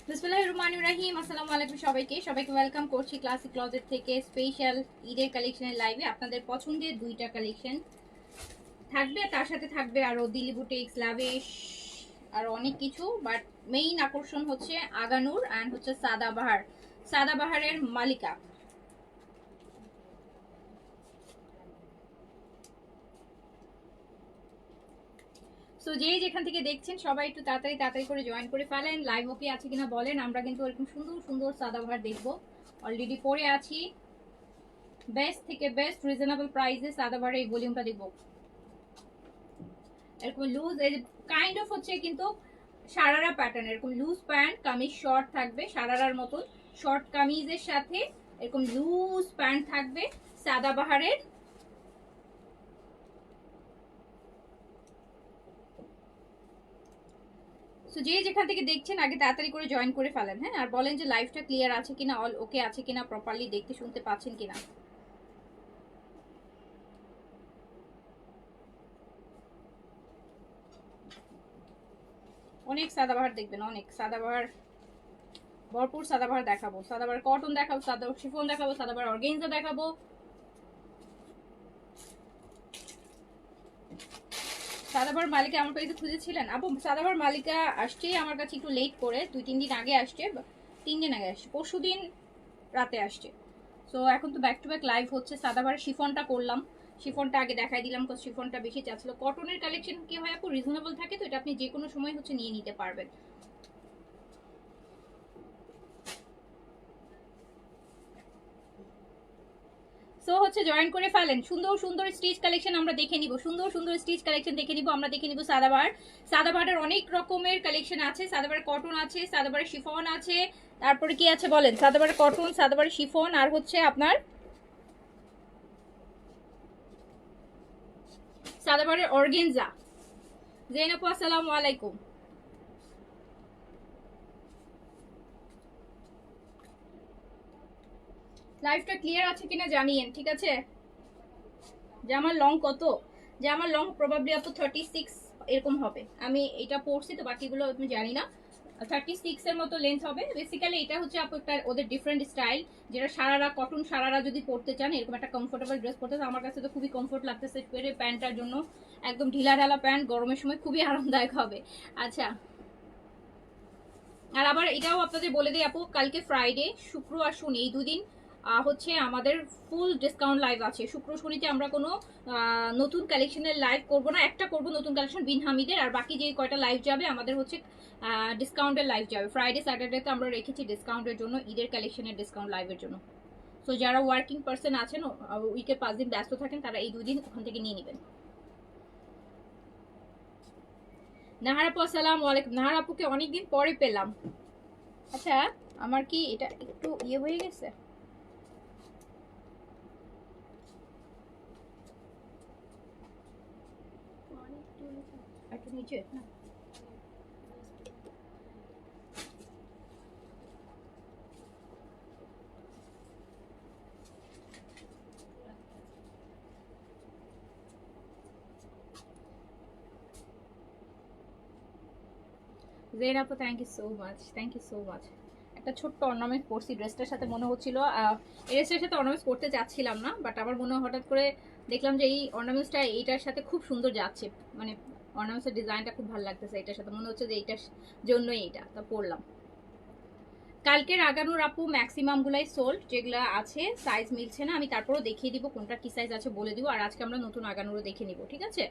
বিসমিল্লাহিররহমানিররহিম। আসসালামু আলাইকুম সবাইকে ওয়েলকাম করছি ক্লাসিক ক্লজেট থেকে স্পেশাল ঈদের কালেকশনের লাইভে। আপনাদের পছন্দের দুইটা কালেকশন থাকবে, তার সাথে থাকবে আরো দিল্লি বুটিক্স, লাভিশ আর অনেক কিছু। বাট মেইন আকর্ষণ হচ্ছে আগানুর অ্যান্ড হচ্ছে সাদাবাহারের মালিকা। সো যেই যেখান থেকে দেখছেন সবাই একটু তাড়াতাড়ি করে জয়েন করে ফেলেন। লাইভ ওকে আছে কিনা বলেন। আমরা কিন্তু এরকম সুন্দর সুন্দর সাদাবাহার দেখবো। অলরেডি পরে আছি। বেস্ট থেকে বেস্ট রিজনেবল প্রাইসে সাদাবাহারের এই ভলিউমটা দেখবো। এরকম লুজ কাইন্ড অফ হচ্ছে কিন্তু সারারা প্যাটার্ন, এরকম লুজ প্যান্ট, কামিজ শর্ট থাকবে সারারার মতন। শর্ট কামিজের সাথে এরকম লুজ প্যান্ট থাকবে সাদাবাহারের। সো যে যেখান থেকে দেখছেন আগে তাড়াতাড়ি করে জয়েন করে ফেলেন, হ্যাঁ। আর বলেন যে লাইভটা ক্লিয়ার আছে কিনা, অল ওকে আছে কিনা, প্রপারলি দেখতে শুনতে পাচ্ছেন কিনা। অনেক সাদাবাহার দেখবেন, অনেক সাদাবাহার, ভরপুর সাদাবাহার দেখাবো। সাদাবাহার কটন দেখাবো, সাদাবাহার শিফন দেখাবো, সাদাবাহার অর্গানজা দেখাবো। সাদাবাহার মালিকা আমার কাছে খুঁজেছিলেন আপু? সাদাবাহার মালিকা আসছে আমার কাছে একটু লেট করে, 2-3 দিন আগে আসছে, 3 দিন আগে আসছে, পরশু দিন রাতে আসছে। সো এখন তো ব্যাক টু ব্যাক লাইভ হচ্ছে। সাদাবাহার শিফনটা করলাম, শিফনটা আগে দেখাই দিলাম, শিফনটা বেশি চাচ্ছিল। কটনের কালেকশন কি হয় আপু, রিজনেবল থাকে, তো এটা আপনি যে কোনো সময় হচ্ছে নিয়ে নিতে পারবেন। সো হচ্ছে জয়েন করে ফেলেন। সুন্দর সুন্দর স্টিচ কালেকশন আমরা দেখে নিব, সুন্দর সুন্দর স্টিচ কালেকশন দেখে নিব। আমরা দেখে নিব সাদাবাহারের অনেক রকমের কালেকশন আছে। সাদাবাহার কটন আছে, সাদাবাহার শিফন আছে, তারপরে কি আছে বলেন, সাদাবাহার কটন, সাদাবাহার শিফন, আর হচ্ছে আপনার সাদাবাহারের অর্গানজা। জেন আপু আসসালামু আলাইকুম। লাইভটা ক্লিয়ার আছে কিনা জানিয়েন, ঠিক আছে। জামার লং কত? জামার লং প্রবাবলি আপু 36 এরকম হবে। আমি এটা পড়ছি তো, বাকিগুলো আমি জানি না। 36 এর মতো লেন্থ হবে। বেসিক্যালি এটা হচ্ছে আপু একটা ওদের ডিফারেন্ট স্টাইল, যেটা সারারা কটন সারারা যদি পড়তে চান, এরকম একটা কমফোর্টেবল ড্রেস পরতে চান, আমার কাছে তো খুবই কমফোর্ট লাগতেছে প্যান্টটার জন্য। একদম ঢিলা ঢালা প্যান্ট, গরমের সময় খুবই আরামদায়ক হবে। আচ্ছা, আর আবার এটাও আপনাদের বলে দিই আপু, কালকে ফ্রাইডে, শুক্র আর শনি এই দুদিন হচ্ছে আমাদের ফুল ডিসকাউন্ট লাইভ আছে। শুক্র শনিতে আমরা কোনো নতুন কালেকশনের লাইভ করব না, একটা করব নতুন কালেকশন বিন হামিদের, আর বাকি যে কয়টা লাইভ যাবে আমাদের হচ্ছে ডিসকাউন্টের লাইভ যাবে। ফ্রাইডে স্যাটারডেতে আমরা রেখেছি ডিসকাউন্টের জন্য, ঈদের কালেকশনের ডিসকাউন্ট লাইভের জন্য। সো যারা ওয়ার্কিং পার্সন আছেন, উইকে 5 দিন ব্যস্ত থাকেন, তারা এই 2 দিন ওখান থেকে নিয়ে নেবেন। নাহার আপু আসসালামু আলাইকুম। নাহার আপুকে অনেকদিন পরে পেলাম। আচ্ছা, আমার কি এটা একটু ইয়ে হয়ে গেছে? একটু নিচে না, জেন আপু thank you so much, thank you so much. একটা ছোট্ট অর্নামেন্ট পরছি ড্রেসটার সাথে, মনে হচ্ছিল এই ড্রেসটার সাথে অর্নামেন্টস করতে চাচ্ছিলাম না, বাট আমার মনে হঠাৎ করে দেখলাম যে এই অর্নামেন্টসটা এইটার সাথে খুব সুন্দর যাচ্ছে, মানে অর্নামেন্টসের ডিজাইনটা খুব ভালো লাগতেছে এটার সাথে, মনে হচ্ছে যে এইটার জন্যই এইটা তা পরলাম। কালকের আগানোর আপু ম্যাক্সিমাম গুলাই সোল্ড, যেগুলো আছে সাইজ মিলছে না, আমি তারপরও দেখিয়ে দিব কোনটা কি সাইজ আছে বলে দিব। আর আজকে আমরা নতুন আগানোরও দেখে নিব, ঠিক আছে।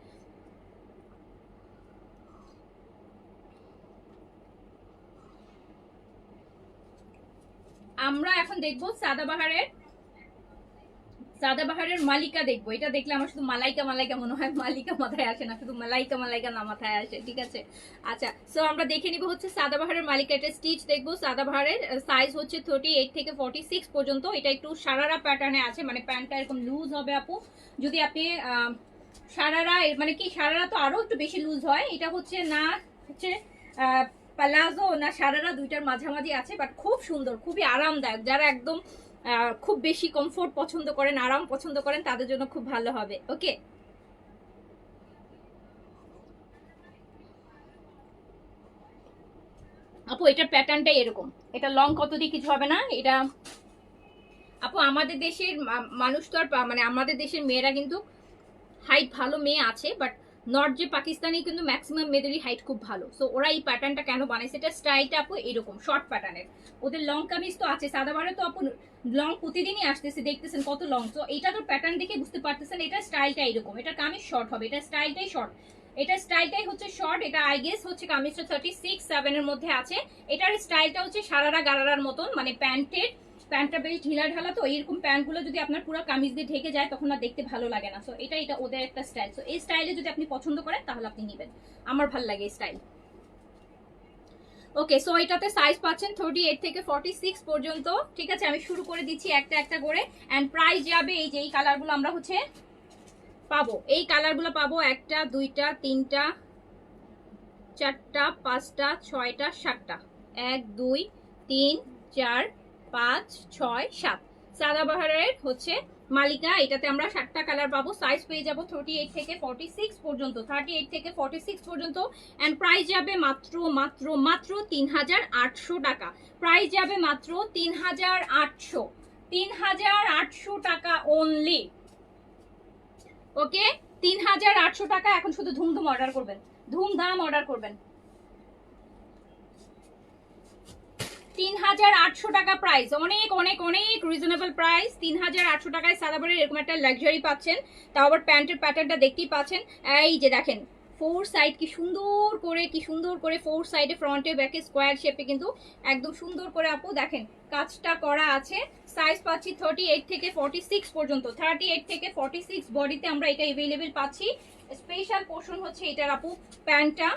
আমরা এখন দেখবো সাদাবাহারের মালিকা দেখবো, এটা দেখলে আমার শুধু মালাইকা মালাইকা মনে হয়, মালিকা মাথায় আসে না, শুধু মালাইকা মালাইকা না মাথায় আসে, ঠিক আছে। আচ্ছা, সো আমরা দেখে নিব হচ্ছে সাদাবাহারের মালিকা, এটা স্টিচ দেখবো। সাদাবাহারের সাইজ হচ্ছে 38 থেকে 46 পর্যন্ত। এটা একটু সারারা প্যাটার্নে আছে, মানে প্যান্টটা এরকম লুজ হবে আপু। যদি আপনি সারারা, মানে কি সারারা তো আরো একটু বেশি লুজ হয়, এটা হচ্ছে না হচ্ছে প্লাজো না সারারা, দুইটার মাঝামাঝি আছে, বাট খুব সুন্দর, খুবই আরামদায়ক। যারা একদম খুব বেশি কমফোর্ট পছন্দ করেন, আরাম পছন্দ করেন, তাদের জন্য খুব ভালো হবে। ওকে, আপু এটার প্যাটার্নটাই এরকম। এটা লং কত দিয়ে কিছু হবে না। এটা আপু আমাদের দেশের মানুষ তো আর মানে আমাদের দেশের মেয়েরা কিন্তু হাইট ভালো মেয়ে আছে, বাট নর্থ যে পাকিস্তানি কিন্তু ম্যাক্সিমাম মেয়েদেরই হাইট খুব ভালো। সো ওরা এই প্যাটার্নটা কেন বানাইছে, এটা স্টাইলটা আপু এরকম শর্ট প্যাটার্নের। ওদের লং কামিজ তো আছে, সাদাবারে তো আপু লং প্রতিদিনই আসতেছে, দেখতেছেন কত লং। তো এটা তো প্যাটার্ন দেখে বুঝতে পারতেছেন এটা স্টাইলটা এরকম। এটা কামিজ শর্ট হবে, এটা স্টাইলটাই শর্ট, এটা স্টাইলটাই হচ্ছে শর্ট। এটা আই গেস হচ্ছে কামিজটা 36-7 এর মধ্যে আছে। এটার স্টাইলটা হচ্ছে সারারা গারারার মতন, মানে প্যান্টটা বেশ ঢিলা ঢালা, তো এইরকম প্যান্টগুলো যদি আপনার পুরো কামিজ দিয়ে ঢেকে যায় তখন আর দেখতে ভালো লাগে না। সো এটা ওদের একটা স্টাইল। সো এই স্টাইলে যদি আপনি পছন্দ করেন তাহলে আপনি নেবেন, আমার ভালো লাগে এই স্টাইল। ওকে, সো এটাতে সাইজ পাচ্ছেন 38 থেকে 46 পর্যন্ত, ঠিক আছে। আমি শুরু করে দিচ্ছি একটা একটা করে, এন্ড প্রাইস যাবে এই যে এই কালারগুলো আমরা হচ্ছে পাবো, এই কালারগুলো পাবো 1টা 2টা 3টা 4টা 5টা 6টা 7টা, 1 2 3 4 5 6 7। সাদাবাহারের হচ্ছে মালিকা, এটাতে আমরা 7টা কালার পাবো। সাইজ পেয়ে যাবো 38 থেকে 46 পর্যন্ত, 38 থেকে 46 পর্যন্ত। এন্ড প্রাইস যাবে মাত্র মাত্র মাত্র 3800 টাকা। প্রাইস যাবে মাত্র 3800 টাকা অনলি। ওকে, 3800 টাকা। এখন শুধু ধুমধুম অর্ডার করবেন, ধুমধাম অর্ডার করবেন। 3800 টাকা প্রাইস, অনেক অনেক অনেক রিজনেবল প্রাইস। 3800 টাকায় সাদাবারের এরকম একটা লাক্সারি পাচ্ছেন, তাও আবার প্যান্টের প্যাটার্নটা দেখতেই পাচ্ছেন। এই যে দেখেন ফোর সাইড কি সুন্দর করে ফোর সাইডে ফ্রন্টে ব্যাকে স্কোয়ার শেপে কিন্তু একদম সুন্দর করে আপু দেখেন কাজটা করা আছে। সাইজ পাচ্ছি 38 থেকে 46 পর্যন্ত, 38 থেকে 46 বডিতে আমরা এটা অ্যাভেলেবেল পাচ্ছি। স্পেশাল পোর্শন হচ্ছে এটার আপু প্যান্টটা,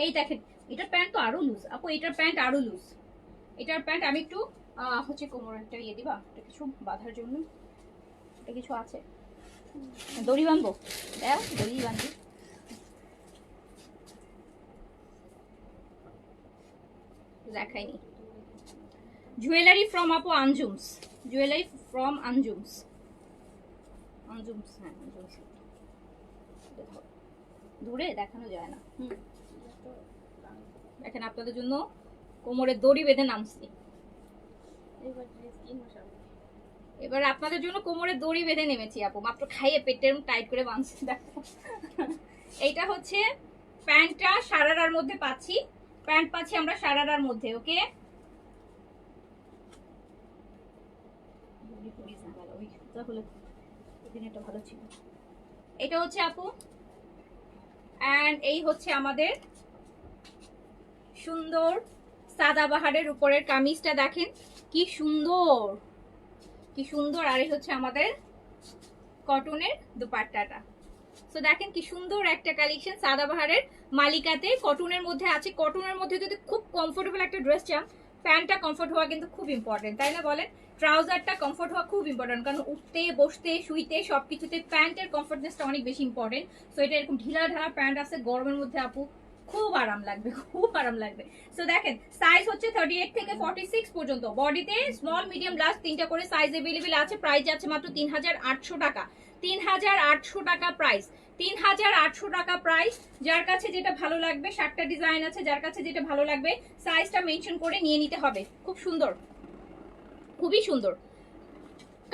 এই দেখেন এটার প্যান্ট তো আরো লুজ আপু, এটার প্যান্ট আরো লুজ। এটার প্যান্ট আমি একটু হচ্ছে কোমরটা ইয়ে দিবা, এটা কিছু বাঁধার জন্য, এটা কিছু আছে, দড়ি বাঁধবো, দেখ দড়ি বাঁধি। দেখাইনি। জুয়েলারি ফ্রম আপু আঞ্জুমস, জুয়েলারি ফ্রম আঞ্জুমস, আঞ্জুমস, হ্যাঁ আঞ্জুমস। দূরে দেখানো যায় না। দেখেন আপনাদের জন্য কোমরে দড়ি বেঁধে নামছি, এবার আপনাদের জন্য কোমরে দড়ি বেঁধে নেমেছি আপু, মাত্র খাইয়ে পেটের টাইট করে বাঁধছি। দেখো এইটা হচ্ছে প্যান্টটা সারারার মধ্যে পাচ্ছি, প্যান্ট পাচ্ছি আমরা সারারার মধ্যে। ওকে, ভালো ছিল। এটা হচ্ছে আপু, এন্ড এই হচ্ছে আমাদের সুন্দর সাদাবাহারের উপরের কামিজটা, দেখেন কি সুন্দর কি সুন্দর। আর এই হচ্ছে আমাদের কটনের দুপাট্টাটা। সো দেখেন কি সুন্দর একটা কালেকশন সাদাবাহারের মালিকাতে, কটনের মধ্যে আছে। কটনের মধ্যে যদি খুব কমফোর্টেবল একটা ড্রেস চান, প্যান্টটা কমফোর্ট হওয়া কিন্তু খুব ইম্পর্টেন্ট, তাই না বলেন? ট্রাউজারটা কমফোর্ট হওয়া খুব ইম্পর্টেন্ট, কারণ উঠতে বসতে শুইতে সবকিছুতে প্যান্টের কমফোর্টনেসটা অনেক বেশি ইম্পর্টেন্ট। সো এটা এরকম ঢিলা ঢালা প্যান্ট আছে, গরমের মধ্যে আপু খুব আরাম লাগবে, খুব আরাম লাগবে। সো দেখেন সাইজ হচ্ছে 38 থেকে 46 পর্যন্ত, বডিতে স্মল মিডিয়াম লার্জ 3টা করে সাইজ अवेलेबल আছে। প্রাইস আছে মাত্র 3800 টাকা, 3800 টাকা প্রাইস, 3800 টাকা প্রাইস। যার কাছে যেটা ভালো লাগবে, 7টা ডিজাইন আছে, যার কাছে যেটা ভালো লাগবে সাইজটা মেনশন করে নিয়ে নিতে হবে। খুব সুন্দর, খুবই সুন্দর।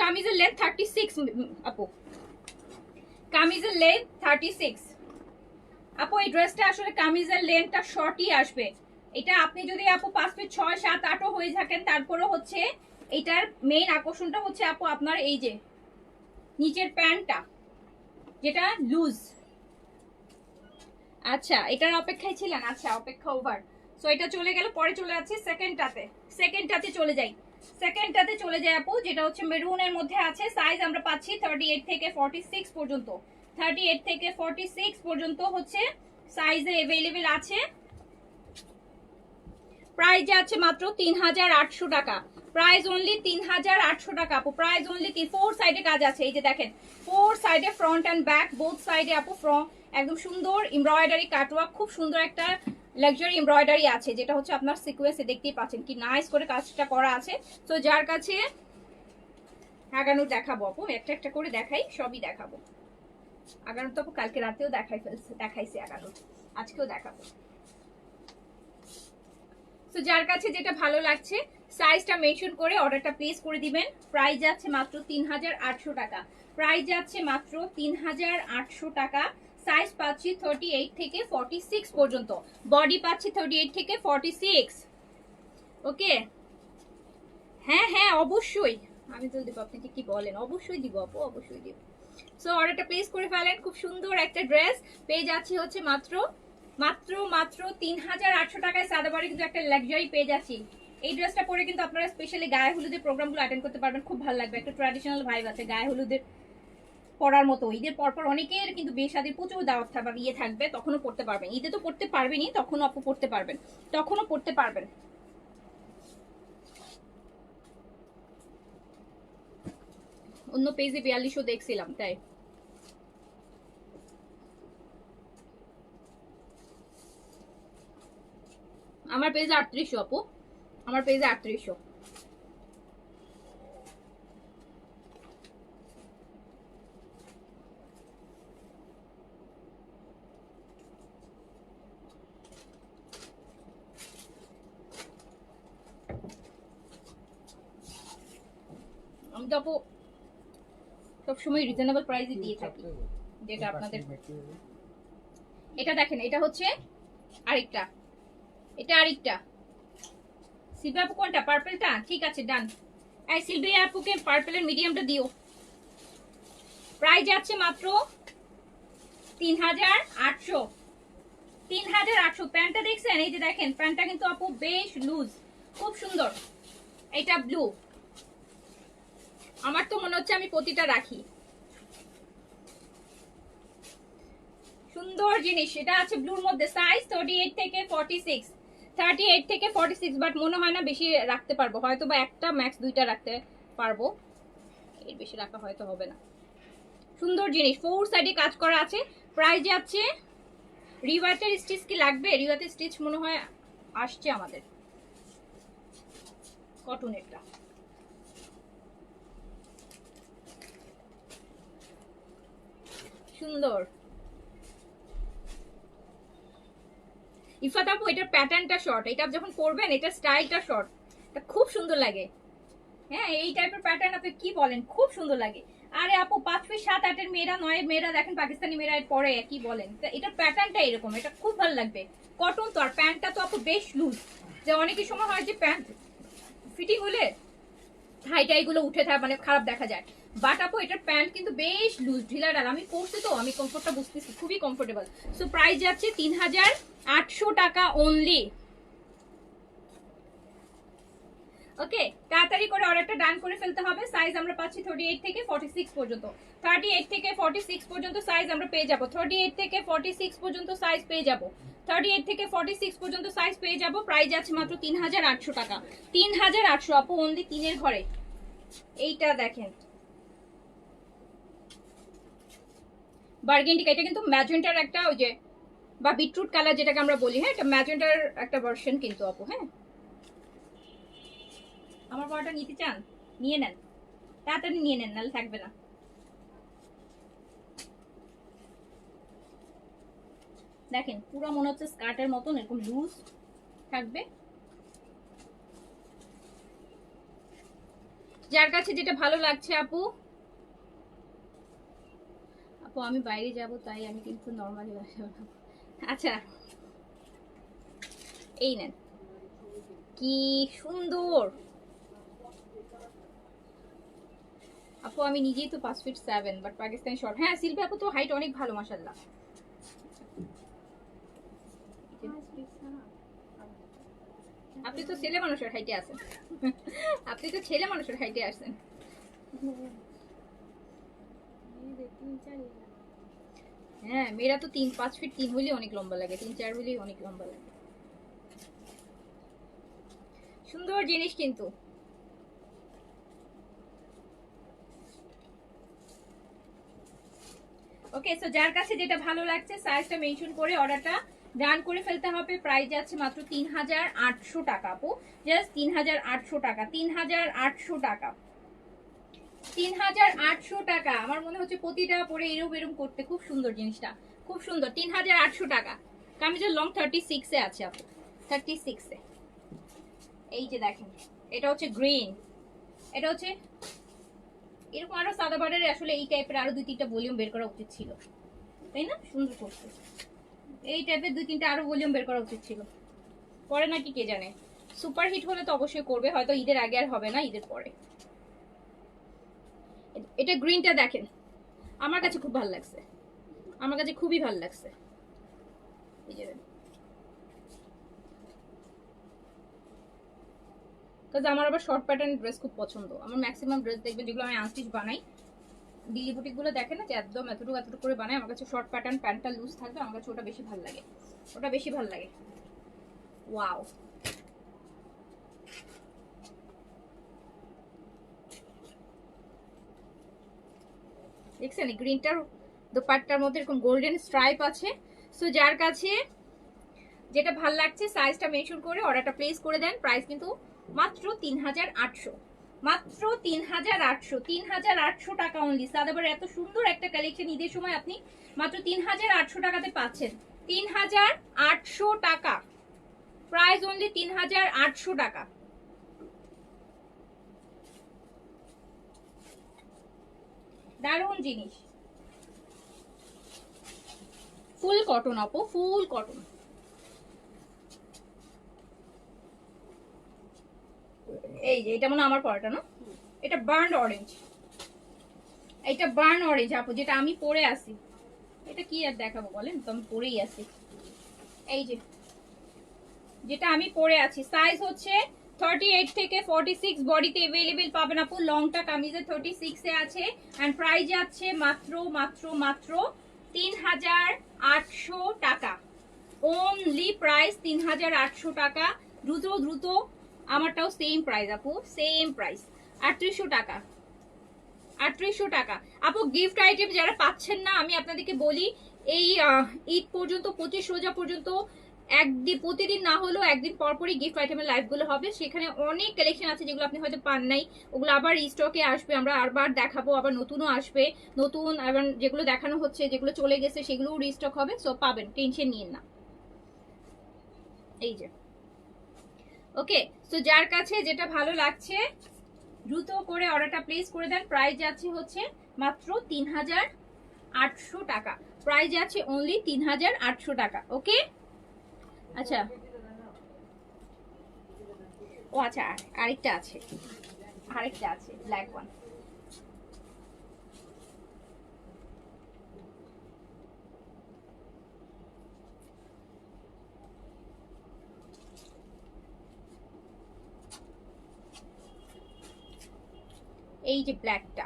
কামিজের লেন্থ 36 আপু, কামিজের লেন্থ 36 আপু। এই ড্রেসটা আসলে কামিজের লেন্থটা শর্টই আসবে। এটা আপনি যদি আপু 5 ফিট 6 7 8ও হয়ে থাকেন, তারপরে হচ্ছে এটার মেইন আকর্ষণটা হচ্ছে আপু আপনার এই যে নিচের প্যান্টটা যেটা লুজ। আচ্ছা, এটার অপেক্ষায় ছিলেন? আচ্ছা, অপেক্ষা ওভার। সো এটা চলে গেল, পরে চলে যাচ্ছে সেকেন্ডটাতে চলে যাই। সেকেন্ডটাতে চলে যায় আপু, যেটা হচ্ছে মেরুনের মধ্যে আছে। সাইজ আমরা পাচ্ছি 38 থেকে 46 পর্যন্ত। 38 থেকে 46 পর্যন্ত হচ্ছে সাইজে अवेलेबल আছে। প্রাইস যাচ্ছে মাত্র 3800 টাকা। প্রাইস অনলি 3800 টাকা আপু। প্রাইস অনলি 4 সাইডে কাজ আছে, এই যে দেখেন 4 সাইডে ফ্রন্ট এন্ড ব্যাক বোথ সাইডে আপু একদম সুন্দর এমব্রয়ডারি কাটওয়ার্ক, খুব সুন্দর একটা লাক্সারি এমব্রয়ডারি আছে, যেটা হচ্ছে আপনার সিকোয়েন্সে দেখতেই পাচ্ছেন কি নাইস করে কাজটা করা আছে। তো যার কাছে আগানো দেখাবো আপু, একটা একটা করে দেখাই, সবই দেখাবো। আগানো তো আপু কালকে রাতেও দেখাইছি আগানো, আজকেও দেখাবো। তো যার কাছে যেটা ভালো লাগছে সাইজটা মেনশন করে অর্ডারটা প্লেস করে দিবেন। প্রাইস যাচ্ছে মাত্র 3800 টাকা। প্রাইস যাচ্ছে মাত্র 3800 টাকা। সাইজ পাচ্ছি 38 থেকে 46 পর্যন্ত, বডি পাচ্ছি 38 থেকে 46। ওকে, হ্যাঁ হ্যাঁ অবশ্যই আমি তো দিব, আপনি কি বলেন, অবশ্যই দিব আপু, অবশ্যই দিব। সো অর্ডারটা প্লেস করে ফেলেন। খুব সুন্দর একটা ড্রেস পেয়ে যাচ্ছি হচ্ছে মাত্র মাত্র মাত্র 3800 টাকায়। সাদাবাড়ি কিন্তু একটা লাক্সারি পেয়ে যাচ্ছি। এই ড্রেসটা পরে কিন্তু আপনারা স্পেশালি গায়ে হলুদের প্রোগ্রামগুলো অ্যাটেন্ড করতে পারবেন, খুব ভালো লাগবে। একটা ট্র্যাডিশনাল ভাইব আছে গায়ে হলুদের পরার মতো। ঈদের পরপর অনেকের কিন্তু বিয়ে শাদীর প্রচুর দাওয়াত থাকবে, ইয়ে থাকবে, তখনও পড়তে পারবেন। ঈদে তো পড়তে পারবেনই, তখনও আপু পড়তে পারবেন, তখনও পড়তে পারবেন। অন্য পেজে 4200 দেখছিলাম, তাই আমার পেজে 3800 আপু, আমার পেজে 3800। আমি তো আপু সবসময় রিজনেবল প্রাইসে দিয়ে থাকি, যেটা আপনাদের। এটা দেখেন, এটা হচ্ছে আরেকটা, এটা আরেকটা। সিলভি আপু কোনটা, পার্পলটা? ঠিক আছে ডান। এই সিলভি আপুকে পার্পলের মিডিয়ামটা দিও। প্রাইস যাচ্ছে মাত্র 3800। 3800। প্যান্টটা দেখছেন, এই যে দেখেন প্যান্টটা কিন্তু আপু বেশ লুজ, খুব সুন্দর। এটা ব্লু, আমার তো মনে হচ্ছে আমি প্রতিটা রাখি। সুন্দর জিনিস, এটা আছে ব্লুর মধ্যে। সাইজ 38 থেকে 46, 38 থেকে 46, বাট মনে হয় না বেশি রাখতে পারবো, হয়তো বা একটা ম্যাক্স দুইটা রাখতে পারবো, এর বেশি রাখা হয়তো হবে না। সুন্দর জিনিস, 4 সাইডে কাজ করা আছে। প্রাইস যাচ্ছে, রিওয়াতের স্টিচ কি লাগবে? রিওয়াতের স্টিচ মনে হয় আসছে আমাদের, কটনেরটা। সুন্দর ইফাত আপু, এটার প্যাটার্নটা শর্ট, এটা যখন পরবেন এটা স্টাইলটা শর্ট, এটা খুব সুন্দর লাগে। হ্যাঁ এই টাইপের প্যাটার্ন আপনি কি বলেন, খুব সুন্দর লাগে। আরে আপু 5 ফিট 7 8 মেয়েরা, 9 মেয়েরা দেখেন পাকিস্তানি মেয়েরা পরে কি বলেন, এটার প্যাটার্নটা এরকম, এটা খুব ভালো লাগবে। কটন তো, আর প্যান্টটা তো আপু বেশ লুজ, যে অনেকের সময় হয় যে প্যান্ট ফিটিং হলে হাইটাই গুলো উঠে থাকে, মানে খারাপ দেখা যায়। বাট আপু এটার প্যান্ট কিন্তু বেশ লুজ, ঢিলা ডাল। আমি পরছি তো, আমি কমফোর্টটা বুঝতেছি, খুবই কমফোর্টেবল। সো প্রাইস যাচ্ছে 3800 টাকা অনলি। ওকে, তাড়াতাড়ি করে অর্ডারটা ডান করে ফেলতে হবে। সাইজ আমরা পাচ্ছি 38 থেকে 46 পর্যন্ত। 38 থেকে 46 পর্যন্ত সাইজ আমরা পেয়ে যাব। 38 থেকে 46 পর্যন্ত সাইজ পেয়ে যাব। 38 থেকে 46 পর্যন্ত সাইজ পেয়ে যাব। প্রাইস আছে মাত্র 3800 টাকা। 3800 আপু, অনলি 3 এর ঘরে। এইটা দেখেন বার্গেন্ডি, এটা কিন্তু ম্যাজেন্টার একটা, ওই যে বা বিটরুট কালার যেটাকে আমরা বলি, হ্যাঁ এটা ম্যাজেন্টার একটা ভার্সন কিন্তু আপু। হ্যাঁ আমার পড়াটা নিতে চান নিয়ে নেন, তাড়াতাড়ি নিয়ে নেন, নাহলে থাকবে না। দেখেন পুরো মনে হচ্ছে স্কার্টের মতন, এরকম লুজ থাকবে। যার কাছে যেটা ভালো লাগছে আপু, আপু আমি বাইরে যাব তাই আমি কিন্তু নরমালি বাসাবো। আচ্ছা এই নেন, কি সুন্দর আপু। আমি নিজেই তো 5 ফিট 7, বাট পাকিস্তানি শর্ট। হ্যাঁ শিল্পী আপু তো হাইট অনেক ভালো মাশাআল্লাহ। আপনি তো ছেলে মানুষের হাইটে আছেন। আপনি তো ছেলে মানুষের হাইটে আছেন। হ্যাঁ, মেয়েরা তো 3-5 ফিট 3 হইলে অনেক লম্বা লাগে, 3-4 হইলেই অনেক লম্বা লাগে। সুন্দর জিনিস কিন্তু। ওকে, সো যার কাছে যেটা ভালো লাগছে সাইজটা মেনশন করে অর্ডারটা ডান করে ফেলতে হবে। প্রাইস যাচ্ছে মাত্র 3800 টাকা আপু, জাস্ট 3800 টাকা, 3800 টাকা, 3800 টাকা। আমার মনে হচ্ছে প্রতিটা পরে এরম এরম করতে খুব সুন্দর জিনিসটা, খুব সুন্দর। 3800 টাকা। কামিজের লং 36 এ আছে আপু, 36 এ। এই যে দেখেন, এটা হচ্ছে গ্রিন, এটা হচ্ছে এরকম আরো সাদা বার্ডারে আসলে এই টাইপের আরো 2-3টা ভলিউম বের করা উচিত ছিল, তাই না? সুন্দর করছে এই টাইপের 2-3টা আরো ভলিউম বের করা উচিত ছিল। পরে নাকি কে জানে, সুপার হিট হলে তো অবশ্যই করবে, হয়তো ঈদের আগে আর হবে না, ঈদের পরে। এটা গ্রিনটা দেখেন, আমার কাছে খুব ভালো লাগছে, আমার কাছে খুবই ভালো লাগছে। এই যে কারণ আমার আবার শর্ট প্যাটার্ন ড্রেস খুব পছন্দ। আমার ম্যাক্সিমাম ড্রেস দেখবেন যেগুলো আমি আনস্টিচ বানাই, দিল্লি বুটিকগুলো দেখেন না যে একদম এতটুকু এতটুকু করে বানাই, আমার কাছে শর্ট প্যাটার্ন প্যান্টটা লুজ থাকবে, আমার কাছে ওটা বেশি ভালো লাগে, ওটা বেশি ভালো লাগে। ওয়াও, দেখছেন গ্রিনটার দোপাট্টার মধ্যে এরকম গোল্ডেন স্ট্রাইপ আছে। সো যার কাছে যেটা ভালো লাগছে সাইজটা মেনশন করে অর্ডারটা প্লেস করে দেন। প্রাইস কিন্তু মাত্র 3800, মাত্র 3800, 3800 টাকা অনলি। সাদাবার এত সুন্দর একটা কালেকশন ঈদের সময় আপনি মাত্র 3800 টাকাতে পাচ্ছেন। 3800 টাকা, প্রাইস অনলি 3800 টাকা। দারুণ জিনিস, ফুল কটন আপু, ফুল কটন। এই যে এটা মনে আমার পরাটা না, এটা বার্ন অরেঞ্জ, এটা বার্ন অরেঞ্জ আপু, যেটা আমি পরে আসি। এটা কি আর দেখাবো বলেন, তো আমি পরেই আছি। এই যে যেটা আমি পরে আছি, সাইজ হচ্ছে 38 থেকে 46 বডিতে अवेलेबल পাবেন আপু। লংটা কামিজে 36 এ আছে এন্ড প্রাইস যাচ্ছে মাত্র মাত্র মাত্র 3800 টাকা অনলি। প্রাইস 3800 টাকা। দ্রুত দ্রুত, আমারটাও সেম প্রাইস আপু, সেম প্রাইস 3800 টাকা, 3800 টাকা আপু। গিফট আইটেম যারা পাচ্ছেন না, আমি আপনাদেরকে বলি এই ঈদ পর্যন্ত 25 রোজা পর্যন্ত একদিন, প্রতিদিন না হলেও একদিন পর পরই গিফট আইটেমের লাইভগুলো হবে। সেখানে অনেক কালেকশন আছে যেগুলো আপনি হয়তো পান নাই, ওগুলো আবার স্টকে আসবে, আমরা আবার দেখাবো, আবার নতুনও আসবে, নতুন আবার যেগুলো দেখানো হচ্ছে, যেগুলো চলে গেছে সেগুলোও রিস্টক হবে। সো পাবেন, টেনশন নিন না। এই যে ওকে, সো যার কাছে যেটা ভালো লাগছে দ্রুত করে অর্ডারটা প্লেস করে দেন। প্রাইস যাচ্ছে হচ্ছে মাত্র 3800 টাকা, প্রাইস যাচ্ছে অনলি 3800 টাকা। ওকে, আচ্ছা ও আচ্ছা, আরেকটা আছে, আরেকটা আছে ব্ল্যাক ওয়ান। এই যে ব্ল্যাকটা,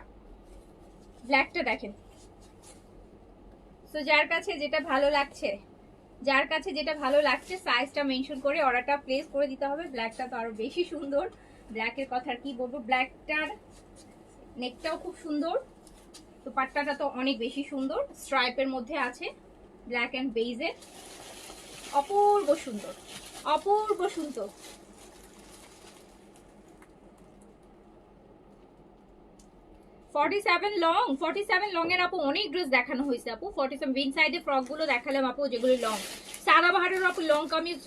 ব্ল্যাকটা দেখেন। সো যার কাছে যেটা ভালো লাগছে, যার কাছে যেটা ভালো লাগছে সাইজটা মেনশন করে অর্ডারটা প্লেস করে দিতে হবে। ব্ল্যাকটা তো আরো বেশি সুন্দর, ব্ল্যাকের কথা আর কি বলবো। ব্ল্যাকটার নেকটাও খুব সুন্দর, তো পাট্টাটা তো অনেক বেশি সুন্দর, স্ট্রাইপের মধ্যে আছে, ব্ল্যাক এন্ড বেজে, অপূর্ব সুন্দর, অপূর্ব সুন্দর। 47 লং, 47 লং এর আপু অনেক ড্রেস দেখানো হয়েছে আপু। 47 বিন সাইডে ফ্রক গুলো দেখালাম আপু, যেগুলো লং। সাদাবাহারের আপু লং কামিজ,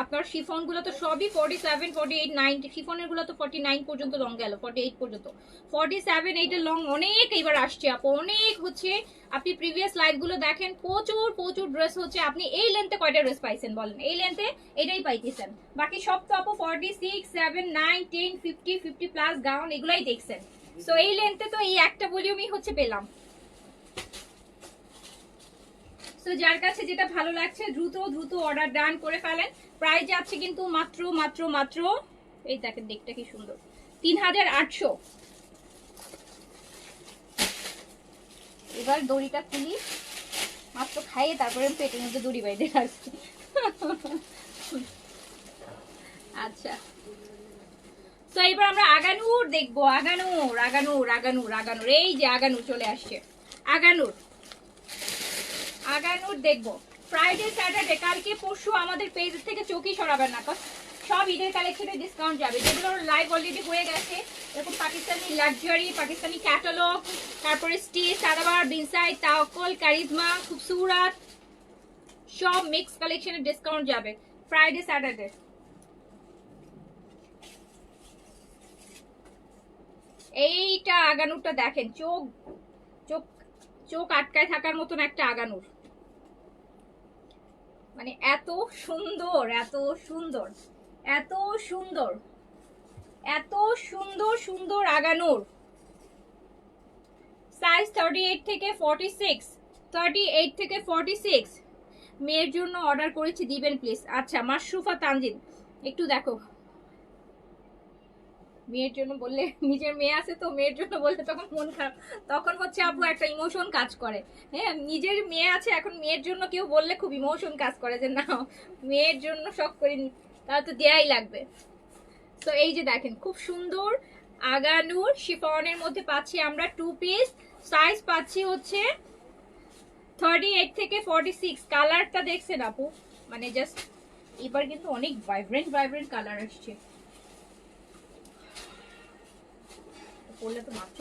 আপনার শিফন গুলো তো সবই 47, 48, 90, শিফনের গুলো তো 49 পর্যন্ত লং গেল, 48 পর্যন্ত। 47 এইটার লং অনেক এইবার আসছে আপু, অনেক হচ্ছে। আপনি প্রিভিয়াস লাইভ গুলো দেখেন, প্রচুর প্রচুর ড্রেস হচ্ছে। আপনি এই লেন্থে কয়টা ড্রেস পাইছেন বলেন? এই লেন্থে এটাই পাইতেছেন, বাকি সব তো আপু 46, 7, 9, 10, 50, 50 প্লাস গাউন এগুলাই দেখছেন। সো এই লেন্থে তো এই একটা ভলিউমই হচ্ছে পেলাম। সো তো যার কাছে যেটা ভালো লাগছে দ্রুত দ্রুত অর্ডার ডান করে ফেলেন। প্রাইস যাচ্ছে কিন্তু মাত্র মাত্র মাত্র, এই দেখেন দেখতে কি সুন্দর, 3800। এবার দড়িটা খুলি, মাত্র খাইয়ে তারপরে পেটের মধ্যে দড়ি বাইরে আসছে। আচ্ছা, তো এবার আমরা আগানুর দেখবো। আগানুর আগানুর আগানুর আগানুর, এই যে আগানুর চলে আসছে। আগানুর আগানুর দেখবো। ফ্রাইডে স্যাটারডে কালকে পরশু আমাদের পেজ থেকে চোখই সরাবেন না, সব ঈদের কালেকশনে ডিসকাউন্ট যাবে, যেগুলো লাইভ অলরেডি হয়ে গেছে। এরকম পাকিস্তানি লাক্সারি, পাকিস্তানি ক্যাটালগ, তারপরে স্টিচ, সাদাবার, বিনসাই, তাওকল, কারিজমা, খুবসুরত, সব মিক্স কালেকশনে ডিসকাউন্ট যাবে ফ্রাইডে স্যাটারডে। এইটা আগানুরটা দেখেন, চোখ চোখ চোখ আটকায় থাকার মতন একটা আগানুর, মানে এত সুন্দর এত সুন্দর এত সুন্দর এত সুন্দর সুন্দর আগানুর। সাইজ 38 থেকে 46, 38 থেকে 46 মেয়ের জন্য অর্ডার করেছি, দিবেন প্লিজ। আচ্ছা মাশরুফা তানজিন, একটু দেখো। মেয়ের জন্য বললে, নিজের মেয়ে আছে তো, মেয়ের জন্য বললে তখন মন খারাপ, তখন হচ্ছে আপু একটা ইমোশন কাজ করে। হ্যাঁ, নিজের মেয়ে আছে, এখন মেয়ের জন্য কেউ বললে খুব ইমোশন কাজ করে, যে না মেয়ের জন্য শখ করে নি, তাহলে তো দেয়াই লাগবে। তো এই যে দেখেন খুব সুন্দর আগানুর শিফনের মধ্যে পাচ্ছি আমরা 2 পিস। সাইজ পাচ্ছি হচ্ছে 38 থেকে 46। কালারটা দেখছেন আপু, মানে জাস্ট এবার কিন্তু অনেক ভাইব্রেন্ট ভাইব্রেন্ট কালার আসছে। বললে তো মাত্র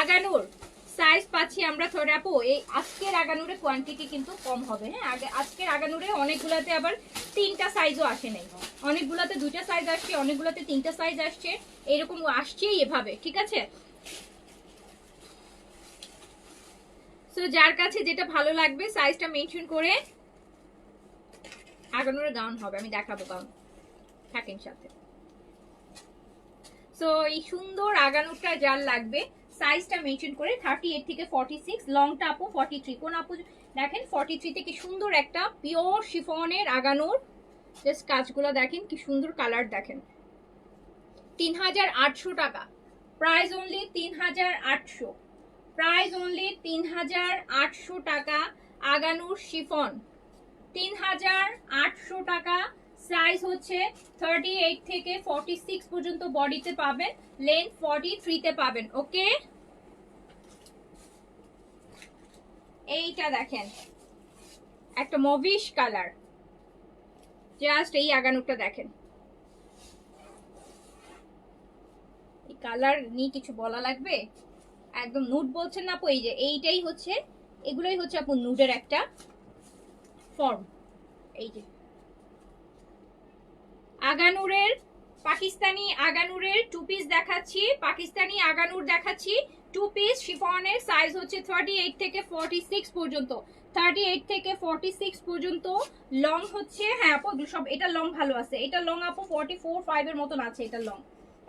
আগানুর সাইজ পাচ্ছি আমরা থরে আপু। এই আজকের আগানুরে কোয়ান্টিটি কিন্তু কম হবে। হ্যাঁ, আজকের আগানুরে অনেকগুলাতে আবার 3টা সাইজও আসে নাই, অনেকগুলাতে 2টা সাইজ আসছে, অনেকগুলাতে 3টা সাইজ আসছে, এরকম আসছেই এভাবে, ঠিক আছে। সো যার কাছে যেটা ভালো লাগবে সাইজটা মেনশন করে আগানুরের গাউন হবে, আমি দেখাবো গাউন থাকেন সাথে। সো এই সুন্দর আগানুরটা যার লাগবে সাইজটা মেনশন করে 38 থেকে 46, লংটা আপু 43। কোন আপু দেখেন 43 থেকে সুন্দর একটা পিওর শিফনের আগানুর, জাস্ট কাজগুলো দেখেন কি সুন্দর, কালার দেখেন। 3800 টাকা প্রাইস, অনলি 3800, প্রাইস অনলি 3800 টাকা। আগানুর শিফন 3800 টাকা। সাইজ হচ্ছে 38 থেকে 46 পর্যন্ত বডিতে পাবেন, লেন্থ 43 তে পাবেন। ওকে, এইটা দেখেন একটা মভিশ কালার, জাস্ট এই আগানুরটা দেখেন, এই কালার নিয়ে কিছু বলা লাগবে, একদম নুড বলছেন না আপু, এই যে এইটাই হচ্ছে, এগুলোই হচ্ছে আপু নুডের একটা ফর্ম। এই যে আগানুরের পাকিস্তানি আগানুরের 2 পিস দেখাচ্ছি, পাকিস্তানি আগানুর দেখাচ্ছি 2 পিস শিফনের। সাইজ হচ্ছে 38 থেকে 46 পর্যন্ত, 38 থেকে 46 পর্যন্ত। লং হচ্ছে, হ্যাঁ আপু সব, এটা লং ভালো আছে, এটা লং আপু 44-5 এর মতন আছে, এটা লং,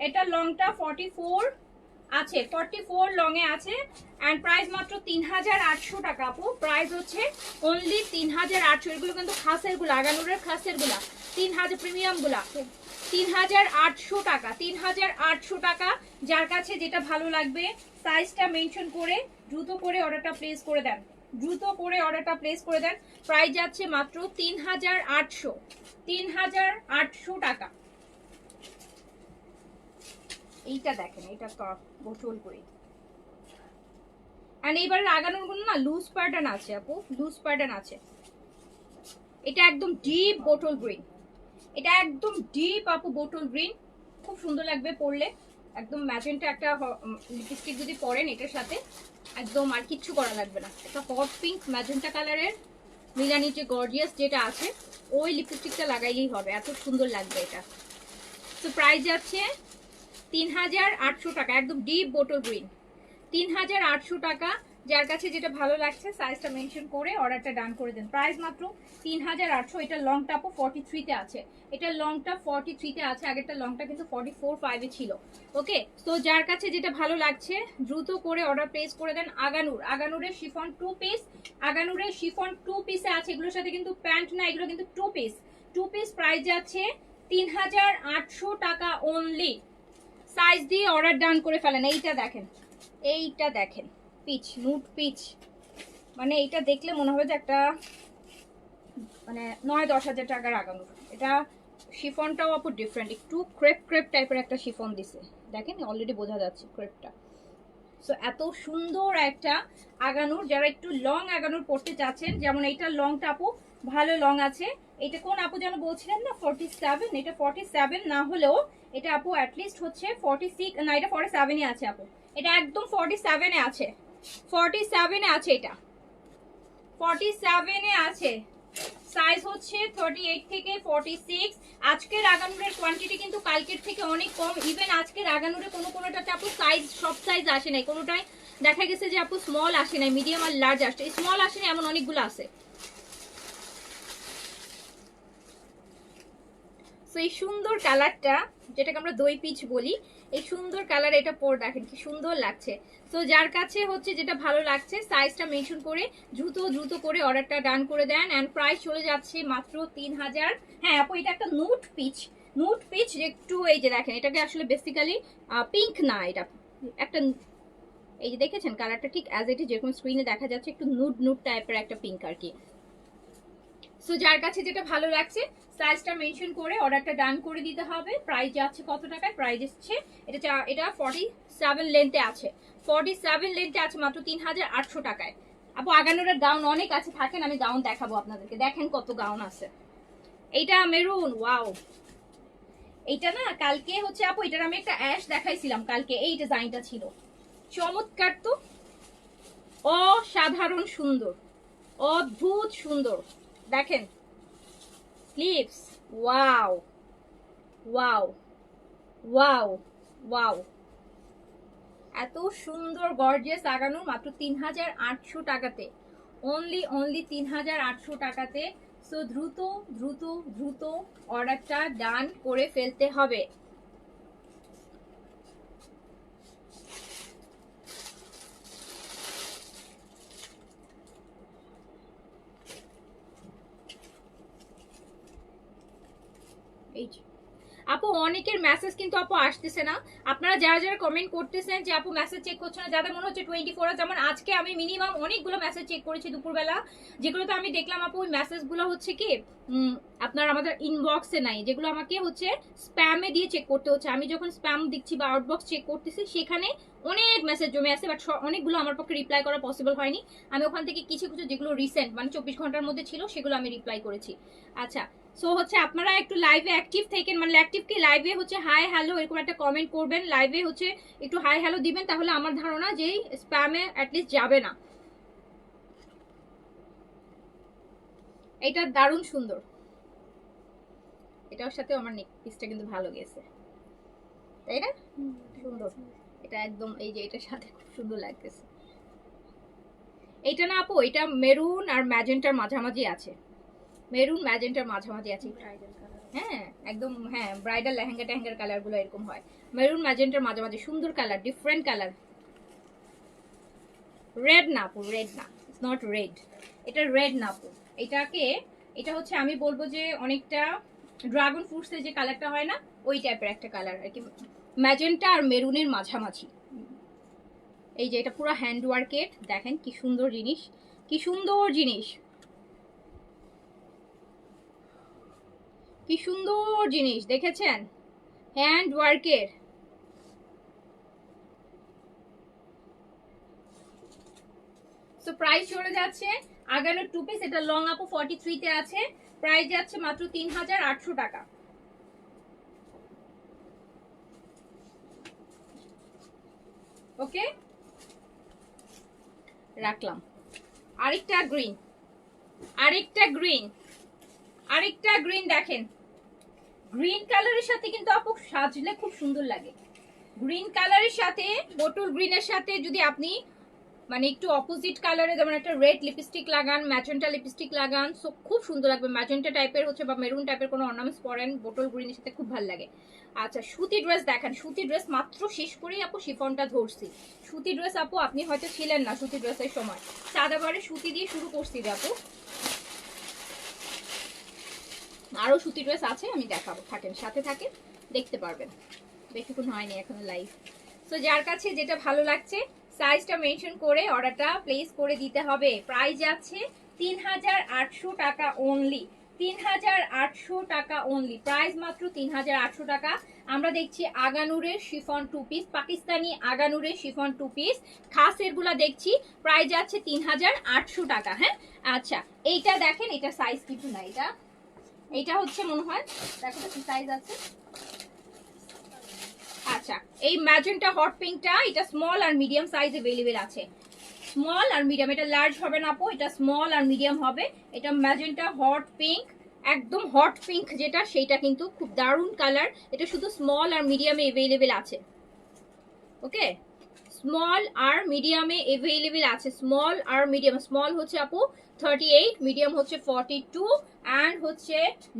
এটা লংটা 44 আছে, 44 লং এ আছে। এন্ড প্রাইস মাত্র 3800 টাকা আপু, প্রাইস হচ্ছে অনলি 3800। এগুলো কিন্তু খাসের গুলা, আগানুরের খাসের গুলা, 3000 প্রিমিয়াম গুলা, 3800 টাকা, 3800 টাকা। যার কাছে যেটা ভালো লাগবে সাইজটা মেনশন করে দ্রুত করে অর্ডারটা প্লেস করে দেন, দ্রুত করে অর্ডারটা প্লেস করে দেন। প্রাইস যাচ্ছে মাত্র 3800, 3800 টাকা। এইটা দেখেন, এটা তো বোতল করে। আর এইবারের আগানোর গুলো না লুজ প্যাটার্ন আছে আপু, লুজ প্যাটার্ন আছে। এটা একদম ডিপ বোতল গ্রিন, এটা একদম ডিপ আপু বোতল গ্রিন, খুব সুন্দর লাগবে পরলে। একদম ম্যাজেন্টা একটা লিপস্টিক যদি পরেন এটার সাথে, একদম আর কিচ্ছু করা লাগবে না। একটা হট পিঙ্ক ম্যাজেন্টা কালারের মিলানি যে গর্জিয়াস যেটা আছে, ওই লিপস্টিকটা লাগাইলেই হবে, এত সুন্দর লাগবে এটা। তো প্রাইস যাচ্ছে 3800 টাকা, একদম ডিপ বোতল গ্রিন, 3800 টাকা। যার কাছে যেটা ভালো লাগছে সাইজটা মেনশন করে অর্ডারটা ডান করে দেন। প্রাইস মাত্র 3800। এটা লংটা আপু 43 তে আছে, এটা লংটা 43 তে আছে, আগেরটা লংটা কিন্তু 44-5 এ ছিল। ওকে, তো যার কাছে যেটা ভালো লাগছে দ্রুত করে অর্ডার প্লেস করে দেন। আগানুরের শিফন 2 পিস, আগানুরের শিফন 2 পিসে আছে। এগুলোর সাথে কিন্তু প্যান্ট না, এগুলো কিন্তু 2 পিস প্রাইস যাচ্ছে 3800 টাকা অনলি। সাইজ দিয়ে অর্ডার ডান করে ফেলেন। এইটা দেখেন, এইটা দেখেন, পিচ, নুট পিচ, মানে এইটা দেখলে মনে হবে যে একটা মানে 9-10 হাজার টাকার আগানো। এটা শিফনটাও আপু ডিফারেন্ট, একটু ক্রেপ টাইপের একটা শিফন দিছে, দেখেন অলরেডি বোঝা যাচ্ছে ক্রেপটা। সো এত সুন্দর একটা আগানুর, যারা একটু লং আগানুর পড়তে চাচ্ছেন, যেমন এইটার লংটা আপু ভালো লং আছে। এটা কোন আপু যেন বলছিলেন না 47, এটা 47 না হলেও এটা আপু অ্যাটলিস্ট হচ্ছে 46, না এটা 47 এ আছে আপু, এটা একদম 47 এ আছে, 47 এ আছে, এটা 47 এ আছে। সাইজ হচ্ছে 38 থেকে 46। আজকের আগানুরের কোয়ান্টিটি কিন্তু কালকের থেকে অনেক কম। ইভেন আজকের আগানুরে কোনোটাতে আপু সাইজ, সব সাইজ আসে নাই, কোনোটাই দেখা গেছে যে আপু স্মল আসে নাই, মিডিয়াম আর লার্জ আসছে, স্মল আসে নাই এমন অনেকগুলো আছে। সো এই সুন্দর কালারটা, যেটাকে আমরা দই পিচ বলি, এই সুন্দর কালার, এটা পরে দেখেন কি সুন্দর লাগছে। তো যার কাছে হচ্ছে যেটা ভালো লাগছে সাইজটা মেনশন করে দ্রুত করে অর্ডারটা ডান করে দেন। এন্ড প্রাইস চলে যাচ্ছে মাত্র 3000। হ্যাঁ আপু এটা একটা নুট পিচ একটু, এই যে দেখেন এটাকে আসলে বেসিক্যালি পিঙ্ক না, এটা একটা, এই যে দেখেছেন কালারটা ঠিক অ্যাজ ইট ইজ যেরকম স্ক্রিনে দেখা যাচ্ছে, একটু নুট টাইপের একটা পিঙ্ক আর কি। সো যার কাছে যেটা ভালো লাগছে সাইজটা মেনশন করে অর্ডারটা ডান করে দিতে হবে। প্রাইস যাচ্ছে কত টাকায়? প্রাইস হচ্ছে এটা 47 লেন্থে আছে, 47 লেন্থে আছে মাত্র 3800 টাকায়। আপু আগানোর গাউন অনেক আছে, থাকেন আমি গাউন দেখাবো আপনাদেরকে, দেখেন কত গাউন আছে। এইটা মেরুন, ওয়াও, এইটা না কালকে হচ্ছে আপু এটার আমি একটা অ্যাশ দেখাইছিলাম কালকে, এই ডিজাইনটা ছিল চমৎকার, তো অসাধারণ সুন্দর, অদ্ভুত সুন্দর, দেখেন sleeves, wow wow wow wow, এত সুন্দর গর্জিয়াস আগানো মাত্র 3800 টাকাতে, অনলি 3800 টাকাতে। সো দ্রুত অর্ডারটা ডান করে ফেলতে হবে। এই আপু অনেকের মেসেজ কিন্তু আপু আসতেছে না, আপনারা যারা কমেন্ট করতেছেন যে আপু মেসেজ চেক করছে না, যাদের মনে হচ্ছে 24 যেমন আজকে আমি মিনিমাম অনেকগুলো মেসেজ চেক করেছি দুপুরবেলা, যেগুলোতে আমি দেখলাম আপু ওই মেসেজগুলো হচ্ছে কি আপনার আমাদের ইনবক্সে নাই, যেগুলো আমাকে হচ্ছে স্প্যামে দিয়ে চেক করতে হচ্ছে। আমি যখন স্প্যাম দিচ্ছি বা আউটবক্স চেক করতেছি সেখানে অনেক মেসেজ জমে আছে, বাট অনেকগুলো আমার পক্ষে রিপ্লাই করা পসিবল হয়নি। আমি ওখান থেকে কিছু যেগুলো রিসেন্ট মানে 24 ঘন্টার মধ্যে ছিল সেগুলো আমি রিপ্লাই করেছি। আচ্ছা, সো হচ্ছে আপনারা একটু লাইভে অ্যাক্টিভ থাকেন, মানে অ্যাক্টিভ কি লাইভে হচ্ছে হাই হ্যালো এরকম একটা কমেন্ট করবেন, লাইভে হচ্ছে একটু হাই হ্যালো দিবেন, তাহলে আমার ধারণা যে স্প্যামে অ্যাটলিস্ট যাবে না। এটা দারুণ সুন্দর, এটার সাথে আমার নেক পিসটা কিন্তু ভালো গেছে, তাই না? সুন্দর, এটা একদম এই যে এটার সাথে খুব সুন্দর লাগতেছে। এইটা না আপু, এটা মেরুন আর ম্যাজেন্টার মাঝামাঝি আছে, মেরুন ম্যাজেন্টার মাঝামাঝি আছে। হ্যাঁ একদম, হ্যাঁ ব্রাইডাল লেহেঙ্গা টেহেঙ্গার কালার গুলো এরকম হয়, মেরুন ম্যাজেন্টার মাঝামাঝি, সুন্দর কালার, ডিফারেন্ট কালার। রেড না আপু, রেড না, ইটস নট রেড, এটা রেড না আপু, এটাকে এটা হচ্ছে আমি বলবো যে অনেকটা ড্রাগন ফ্রুটসের যে কালারটা হয় না ওই টাইপের একটা কালার আর কি, ম্যাজেন্টা আর মেরুনের মাঝামাঝি। এই যে এটা পুরো হ্যান্ডওয়ার্কের, দেখেন কি সুন্দর জিনিস, কি সুন্দর জিনিস, কি সুন্দর জিনিস, দেখেছেন হ্যান্ডওয়ার্কের। সো প্রাইস চলে যাচ্ছে আগানোর 2 পিস, এটা লং আপু 43 তে আছে, প্রাইস যাচ্ছে মাত্র 3800 টাকা। ওকে রাখলাম। আরেকটা গ্রিন, আরেকটা গ্রিন, আরেকটা গ্রিন, দেখেন গ্রিন কালারের সাথে কিন্তু আপু সাজলে খুব সুন্দর লাগে। গ্রিন কালারের সাথে, বটল গ্রিনের সাথে যদি আপনি মানে একটু অপোজিট কালারে, যেমন একটা রেড লিপস্টিক লাগান, ম্যাজেন্টা লিপস্টিক লাগান, সো খুব সুন্দর লাগবে। ম্যাজেন্টা টাইপের হচ্ছে বা মেরুন টাইপের কোনো অর্নামেন্টস পরেন বোটল গ্রিনের সাথে, খুব ভালো লাগে। আচ্ছা সুতি ড্রেস দেখেন, সুতি ড্রেস মাত্র শেষ করেই আপু শিফনটা ধরছি। সুতি ড্রেস আপু আপনি হয়তো ছিলেন না সুতি ড্রেসের সময়, সাদাবারে সুতি দিয়ে শুরু করছি আপু। আরো সুতি ড্রেস আছে, আমি দেখাবো, থাকেন সাথে থাকেন, দেখতে পারবেন। বেশিক্ষণ হয়নি এখনো লাইভ। সো যার কাছে যেটা ভালো লাগছে সাইজটা মেনশন করে অর্ডারটা প্লেস করে দিতে হবে। প্রাইস যাচ্ছে ৩৮০০ টাকা অনলি, ৩৮০০ টাকা অনলি, প্রাইস মাত্র ৩৮০০ টাকা। আমরা দেখছি আগানুরের শিফন টু পিস, পাকিস্তানি আগানুরের শিফন টু পিস খাসের গুলা দেখছি, প্রাইস যাচ্ছে ৩৮০০ টাকা। হ্যাঁ আচ্ছা এইটা দেখেন, এটা সাইজ কিছু না, এটা হচ্ছে মনে হয়, দেখো তো কি সাইজ আছে। আচ্ছা এই ম্যাজেন্টা হট পিঙ্কটা, এটা স্মল আর মিডিয়াম সাইজ अवेलेबल আছে, স্মল আর মিডিয়াম, এটা লার্জ হবে না আপু, এটা স্মল আর মিডিয়াম হবে। এটা ম্যাজেন্টা হট পিঙ্ক, একদম হট পিঙ্ক যেটা সেইটা কিন্তু খুব দারুণ কালার। এটা শুধু স্মল আর মিডিয়ামে अवेलेबल আছে, ওকে স্মল আর মিডিয়ামে अवेलेबल আছে, স্মল আর মিডিয়াম। স্মল হচ্ছে আপু 38, মিডিয়াম হচ্ছে 42 এন্ড হচ্ছে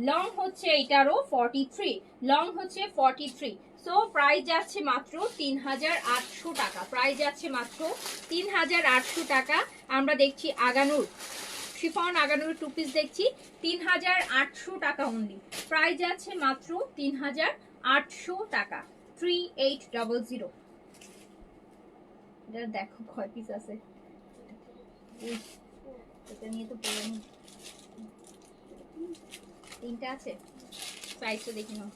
লং হচ্ছে এটারও 43, লং হচ্ছে 43। সো প্রাইস যাচ্ছে মাত্র ৩৮০০ টাকা, প্রাইস যাচ্ছে মাত্র ৩৮০০ টাকা। আমরা দেখছি Aganoor chiffon Aganoor two piece দেখছি ৩৮০০ টাকা অনলি, প্রাইস যাচ্ছে মাত্র ৩৮০০ টাকা, 3800। এটা দেখো কয় পিস আছে, এটা নিয়ে তো পড়ে নি, তিনটা আছে, সাইজটা দেখি নাও।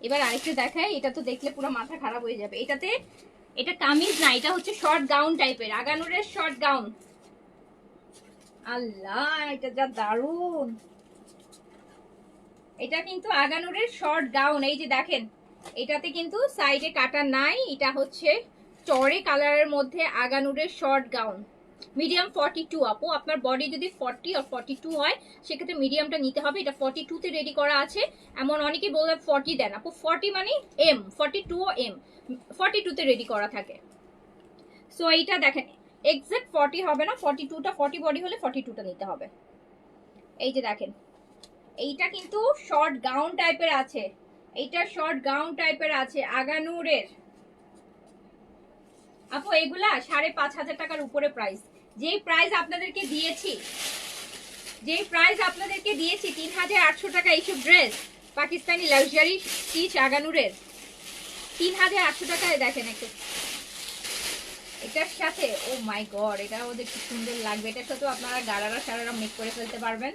এবার আরেকটা দেখাই, এটা তো দেখলে পুরো মাথা খারাপ হয়ে যাবে। এটাতে এটা কামিজ না, এটা হচ্ছে শর্ট গাউন টাইপের, আগানুরের শর্ট গাউন। আল্লাহ এটা যা দারুন, এটা কিন্তু আগানুরের শর্ট গাউন। এই যে দেখেন এটাতে কিন্তু সাইডে কাটা নাই, এটা হচ্ছে চড়ে কালারের মধ্যে আগানুরের শর্ট গাউন। মিডিয়াম 42 আপু, আপনার বডি যদি 40 আর 42 হয় সেক্ষেত্রে মিডিয়ামটা নিতে হবে। এটা 42 তে রেডি করা আছে, এমন অনেকেই বলবে 40 দেন আপু, 40 মানে এম, 42 ও এম, 42 তে রেডি করা থাকে। সো এইটা দেখেন এক্সাক্ট 40 হবে না, 42টা 40 বডি হলে 42টা নিতে হবে। এই যে দেখেন এইটা কিন্তু শর্ট গাউন টাইপের আছে, এইটা শর্ট গাউন টাইপের আছে আগানুরের আপু। এগুলা ৫,৫০০ টাকার উপরে প্রাইস। যেই প্রাইস আপনাদেরকে দিয়েছি, যেই প্রাইস আপনাদেরকে দিয়েছি ৩৮০০ টাকা এইসব ড্রেস পাকিস্তানি লাক্সারি স্টিচ আগানুরের ৩৮০০ টাকায়। দেখেন একটু এটার সাথে, ও মাই গড এটাও দেখতে সুন্দর লাগবে, এটার সাথেও আপনারা গারারা সারারা মেক করে ফেলতে পারবেন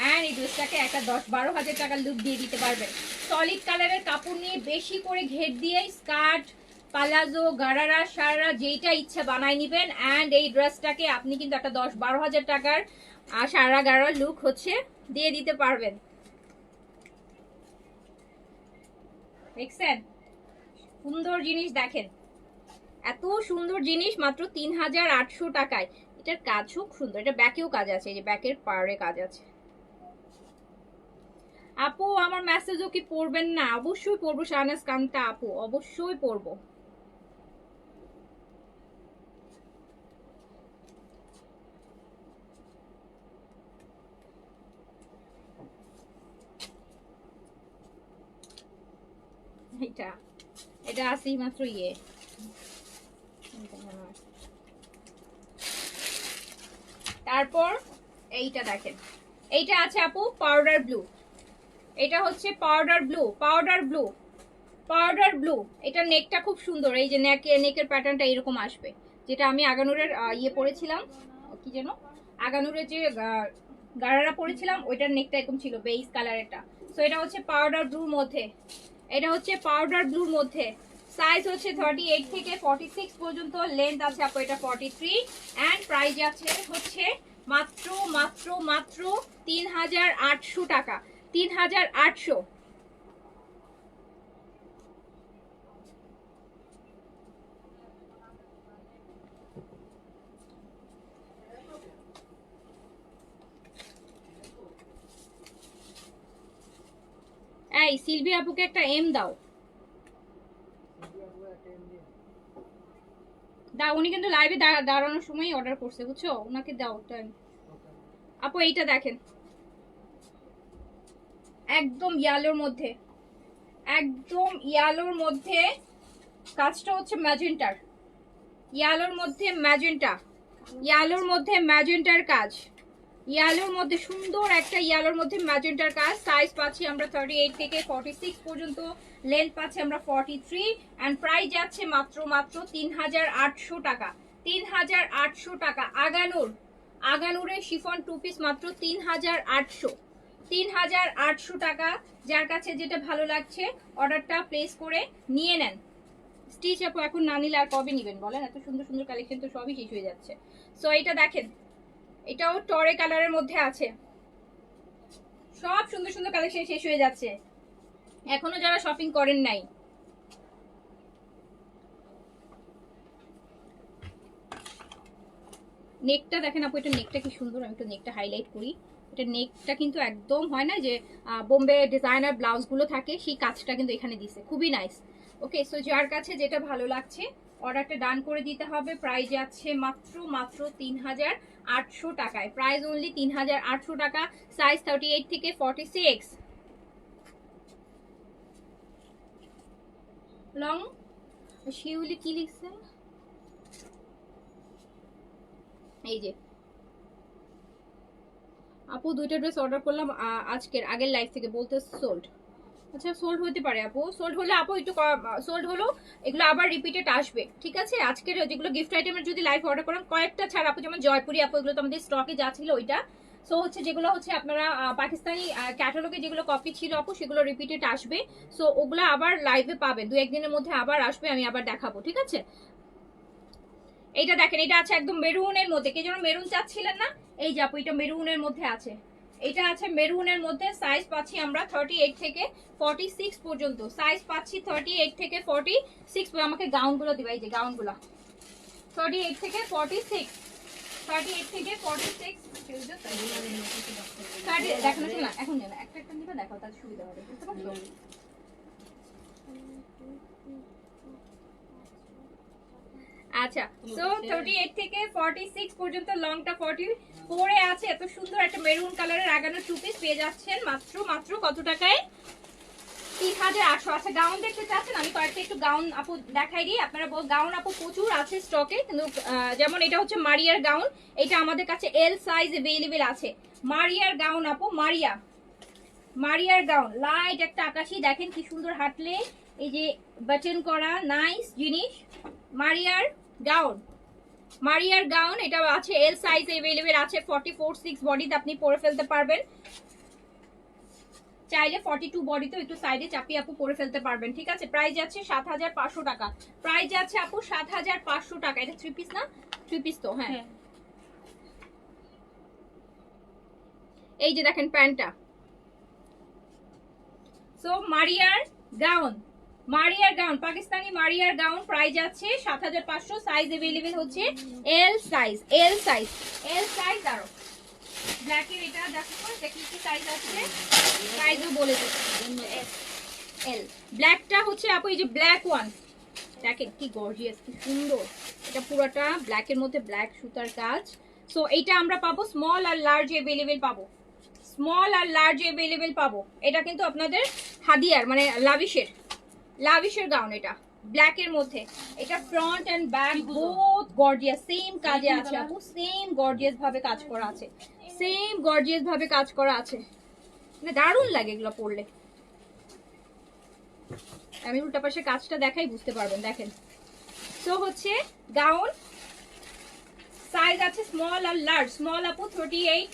অ্যান্ড এই ড্রেসটাকে একটা ১০-১২ হাজার টাকার লুক দিয়ে দিতে পারবেন। সলিড কালারের কাপড় নিয়ে বেশি করে ঘের দিয়ে স্কার্ট পালাজো গারারা সারারা যেইটা ইচ্ছা বানাই নিবেন অ্যান্ড এই ড্রেসটাকে আপনি কিন্তু একটা ১০-১২ হাজার টাকার সারা গারারা লুক হচ্ছে দিয়ে দিতে পারবেন। দেখছেন সুন্দর জিনিস, দেখেন এত সুন্দর জিনিস মাত্র ৩৮০০ টাকায়। এটার কাজও সুন্দর, এটা ব্যাকেও কাজ আছে, এই যে ব্যাকের পাড়ে কাজ আছে। আপু আমার মেসেজও কি পড়বেন না? অবশ্যই পড়বো শাহনাজ কান্তা আপু, অবশ্যই পড়বো। এটা এটা আসেই মাত্র ইয়ে, তারপর এইটা দেখেন, এইটা আছে আপু পাউডার ব্লু, এটা হচ্ছে powder blue, powder blue, powder blue. এটা নেকটা খুব সুন্দর, এই যে নেকের প্যাটার্নটা এরকম আসবে, যেটা আমি আগানুরের ইয়ে পরেছিলাম, কি যেন আগানুরের যে গারারা পরেছিলাম ওইটার নেকটা এরকম ছিল বেইজ কালারেরটা। সো এটা হচ্ছে পাউডার ব্লুর মধ্যে, এটা হচ্ছে পাউডার ব্লুর মধ্যে। সাইজ হচ্ছে 38 থেকে 46 পর্যন্ত, লেন্থ আছে আপু এটা 43 এন্ড প্রাইস আছে হচ্ছে মাত্র মাত্র মাত্র ৩৮০০ টাকা, ৩৮০০। এই সিলভি আপুকে একটা এম দাও, উনি কিন্তু লাইভে দাঁড়ানোর সময় অর্ডার করছে, বুঝছো, ওনাকে দাও টাইম। আপু এইটা দেখেন, একদম ইয়ালোর মধ্যে, একদম ইয়ালোর মধ্যে কাজটা হচ্ছে ম্যাজেন্টার, ইয়ালোর মধ্যে ম্যাজেন্টা, ইয়ালোর মধ্যে ম্যাজেন্টার কাজ, ইয়ালোর মধ্যে সুন্দর একটা ইয়ালোর মধ্যে ম্যাজেন্টার কাজ। সাইজ পাচ্ছি আমরা 38 থেকে 46 পর্যন্ত, লেন্থ পাচ্ছি আমরা 43, এন্ড প্রাইস যাচ্ছে মাত্র মাত্র 3800 টাকা, 3800 টাকা। আগানুরের শিফন 2 পিস মাত্র 3800, 3800 টাকা। যার কাছে যেটা ভালো লাগছে অর্ডারটা প্লেস করে নিয়ে নেন। স্টিচ আপু এখন না নিলে আর কবে নেবেন বলেন, এত সুন্দর সুন্দর কালেকশন তো সবই শেষ হয়ে যাচ্ছে। সো এটা দেখেন, এটাও টরে কালারের মধ্যে আছে, সব সুন্দর সুন্দর কালেকশন শেষ হয়ে যাচ্ছে, এখনো যারা শপিং করেন নাই। নেকটা দেখেন আপু, এটা নেকটা কি সুন্দর, আমি একটু নেকটা হাইলাইট করি। এটা নেকটা কিন্তু একদম হয় না যে বোম্বে ডিজাইনার ব্লাউজগুলো থাকে, সেই কাজটা কিন্তু এখানে দিছে, খুবই নাইস। ওকে, সো যার কাছে যেটা ভালো লাগছে অর্ডারটা ডান করে দিতে হবে। প্রাইস যাচ্ছে মাত্র মাত্র 3800 টাকায়, প্রাইস অনলি 3800 টাকা। সাইজ 38 থেকে 46 লং। শিউলি কি লিখছে, এই যে আপু দুইটা ড্রেস অর্ডার করলাম আজকের আগের লাইভ থেকে, বলতে সোল্ড। আচ্ছা সোল্ড হতে পারে আপু, সোল্ড হলে আপু একটু সোল্ড হলো, এগুলো আবার রিপিটেড আসবে, ঠিক আছে। আজকের যেগুলো গিফট আইটেমের যদি লাইভ অর্ডার করেন কয়েকটা ছাড়া আপু, যেমন জয়পুরি আপু, এগুলো তো আমাদের স্টকে যা ছিল ওইটা। সো হচ্ছে যেগুলো হচ্ছে আপনারা পাকিস্তানি ক্যাটালগে যেগুলো কপি ছিল আপু, সেগুলো রিপিটেড আসবে। সো ওগুলো আবার লাইভে পাবেন, 2-1 দিনের মধ্যে আবার আসবে, আমি আবার দেখাবো, ঠিক আছে। এইটা দেখেন, এটা আছে একদম মেরুনের মধ্যে, কে যেন মেরুন চাচ্ছিলেন না, এই যে আপু এটা মেরুনের মধ্যে আছে, এটা আছে মেরুনের মধ্যে। সাইজ পাচ্ছি আমরা 38 থেকে 46 পর্যন্ত, সাইজ পাচ্ছি 38 থেকে 46। আমাকে গাউনগুলো দিবা, এই যে গাউনগুলো 38 থেকে 46, 38 থেকে 46 দেখানো ছিল না, এখন না একটা একটা নিবা, দেখাও তার সুবিধা হবে, বুঝতে পারছো। আচ্ছা, সো 38 থেকে 46 পর্যন্ত, লংটা 44 এ আছে। এত সুন্দর একটা মেরুন কালারের আগানো 2 পিস পেয়ে যাচ্ছেন মাত্র মাত্র কত টাকায়, 3800। আচ্ছা গাউন দেখতে চাচ্ছেন, আমি কয়েকটা একটু গাউন আপু দেখাই দিই। আপনারা গাউন আপু প্রচুর আছে স্টকে, কিন্তু যেমন এটা হচ্ছে মারিয়ার গাউন, এটা আমাদের কাছে এল সাইজ अवेलेबल আছে। মারিয়ার গাউন আপু, মারিয়ার গাউন লাইট একটা আকাশি, দেখেন কি সুন্দর, হাঁটলে এই যে বাটন করা নাইস জিনিস। মারিয়ার গাউন এটা আছে এল সাইজ अवेलेबल আছে, 44-6 বডিতে আপনি পরে ফেলতে পারবেন, চাইলে 42 বডিতেও একটু সাইডে চাপিয়ে আপু পরে ফেলতে পারবেন, ঠিক আছে। প্রাইস যাচ্ছে 7500 টাকা, প্রাইস যাচ্ছে আপু 7500 টাকা। এটা 3 পিস না, 3 পিস তো, হ্যাঁ। এই যে দেখেন প্যান্টটা, সো মারিয়ার গাউন পাকিস্তানি মারিয়ার গাউন, প্রাইস যাচ্ছে 7500, সাইজ अवेलेबल হচ্ছে এল সাইজ। আরো ব্ল্যাকের এটা দেখো, দেখি কি সাইজ আছে, সাইজও বলে দিচ্ছি, এল। ব্ল্যাকটা হচ্ছে আপু এই যে ব্ল্যাক ওয়ান, দেখেন কি গর্জিয়াস, কি সুন্দর, এটা পুরোটা ব্ল্যাকের মধ্যে ব্ল্যাক সুতার কাজ। সো এইটা আমরা পাবো স্মল আর লার্জ अवेलेबल পাবো, এটা কিন্তু আপনাদের হাদিয়ার মানে লাভিশের গাউন, এটা ব্ল্যাকের মধ্যে, এটা front end back both gorgeous, same কাজে আছে আপু, সেম গর্জিয়াস ভাবে কাজ করা আছে, মানে দারুণ লাগে এগুলো পরলে। আমি উল্টা পাশে কাজটা দেখাই বুঝতে পারবেন, দেখেন। সো হচ্ছে গাউন সাইজ আছে স্মল আর লার্জ, স্মল আপু 38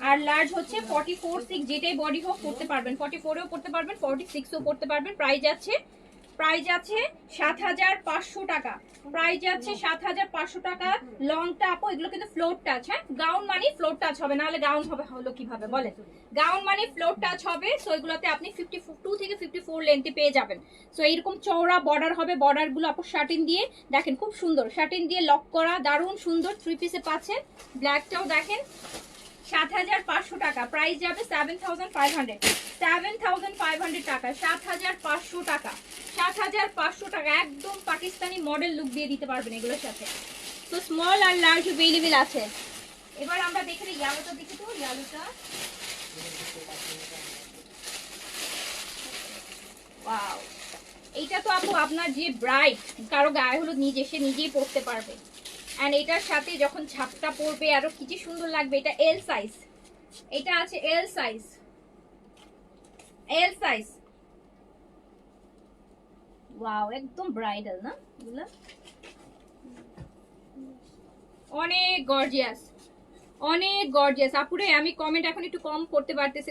আর লার্জ হচ্ছে 44-6, যেটাই বডি হোক পড়তে পারবেন, 44 এও পড়তে পারবেন, 46 এও পড়তে পারবেন। প্রাইস আছে 7500 টাকা, প্রাইস যাচ্ছে 7500 টাকা। লংটা আপু এগুলো কিন্তু ফ্লোর টাচ, হ্যাঁ, গাউন মানে ফ্লোর টাচ হবে, নাহলে গাউন হলো কিভাবে বলেন, গাউন মানে ফ্লোর টাচ হবে। সো এগুলোতে আপনি 52 থেকে 54 লেন্থে পেয়ে যাবেন। সো এইরকম চওড়া বর্ডার হবে, বর্ডার গুলো আপু শার্টিন দিয়ে দেখেন, খুব সুন্দর শার্টিন দিয়ে লক করা, দারুণ সুন্দর 3 পিসে পাচ্ছেন। ব্ল্যাকটাও দেখেন, 7,500 টাকা, প্রাইস যাবে 7,500, 7,500 টাকা, 7,500 টাকা, 7,500 টাকা। একদম পাকিস্তানি মডেল লুক দিয়ে দিতে পারবেন এগুলোর সাথে। তো স্মল আর লার্জ অ্যাভেলেবেল আছে। এবার আমরা দেখে নিই ইয়ালোটা, দেখি তো ইয়ালোটা। ওয়াও, এইটা তো আপু আপনার যে ব্রাইড কারো গায়ে হলুদ নিজে সে নিজেই পরতে পারবে। এন্ড এটার সাথে যখন ছাপটা পরবে আরো কি যে সুন্দর লাগবে। এটা এল সাইজ, এটা আছে L size, L size. Wow, একদম ব্রাইডাল না এগুলা, অনেক গর্জিয়াস, অনেক গর্জিয়াস। আপুরে আমি কমেন্ট এখন একটু কম করতে পারতেছি,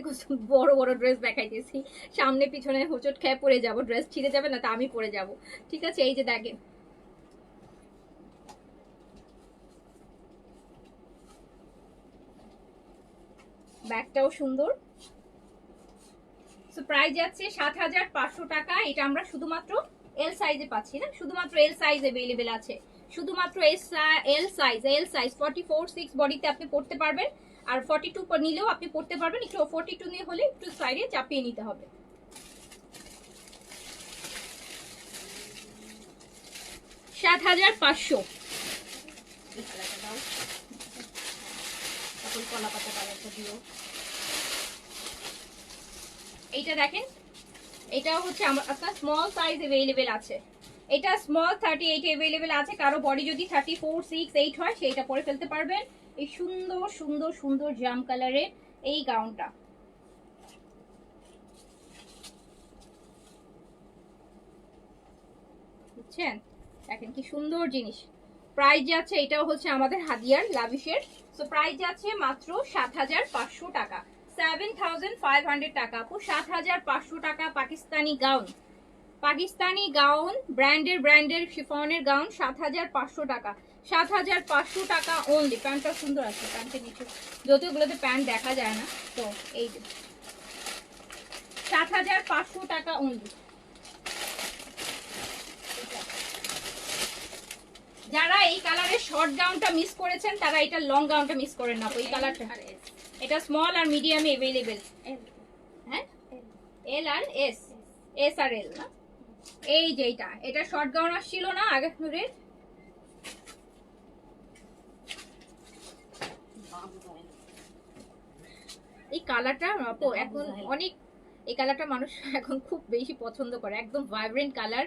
বড় বড় ড্রেস দেখাইতেছি, সামনে পিছনে হোঁচট খেয়ে পড়ে যাব, ড্রেস ছিঁড়ে যাবে না তা আমি পরে যাব। ঠিক আছে, এই যে দেখেন ব্যাগটাও সুন্দর। সো প্রাইস যাচ্ছে 7,500 টাকা। এটা আমরা শুধুমাত্র এল সাইজে পাচ্ছি না, শুধুমাত্র এল সাইজ अवेलेबल আছে, শুধুমাত্র এল সাইজ, এল সাইজ 44/6 বডিতে আপনি পড়তে পারবেন। আর 42 নিলেও আপনি পড়তে পারবেন, একটু 42 নিয়ে হলে একটু সাইডে চাপিয়ে নিতে হবে। 7,500। কলা পাতা কালারটা দিও। এইটা দেখেন, এটাও হচ্ছে আপনার স্মল সাইজ अवेलेबल আছে। এটা স্মল 38 अवेलेबल আছে। কারো বডি যদি 34, 6, 8 হয় সেইটা পরে ফেলতে পারবেন। এই সুন্দর সুন্দর সুন্দর জাম কালারের এই গাউনটা, বুঝছেন? দেখেন কি সুন্দর জিনিস। প্রাইস যাচ্ছে, এটাও হচ্ছে আমাদের হাদিয়ার লাভিশের। সো প্রাইস যাচ্ছে মাত্র 7,500 টাকা, 7,500 টাকা আপু, 7,500 টাকা। পাকিস্তানি গাউন, পাকিস্তানি গাউন, ব্র্যান্ডের শিফনের গাউন, 7,500 টাকা, 7,500 টাকা অনলি। প্যান্টটা সুন্দর আছে, প্যান্টের নিচে যতগুলোতে প্যান্ট দেখা যায় না। তো এই যে 7,500 টাকা অনলি। যারা এই কালারের শর্ট গাউনটা মিস করেছেন তারা এটা লং গাউনটা মিস করেন না। এই কালারটা, এটা স্মল আর মিডিয়ামে अवेलेबल। হ্যাঁ, এল আর এস, এস আর এল না। এই যে এটা শর্ট গাউন আসছিল না আগে ধরে। এই কালারটা আপু এখন অনেক, এই কালারটা মানুষ এখন খুব বেশি পছন্দ করে। একদম ভাইব্রেন্ট কালার,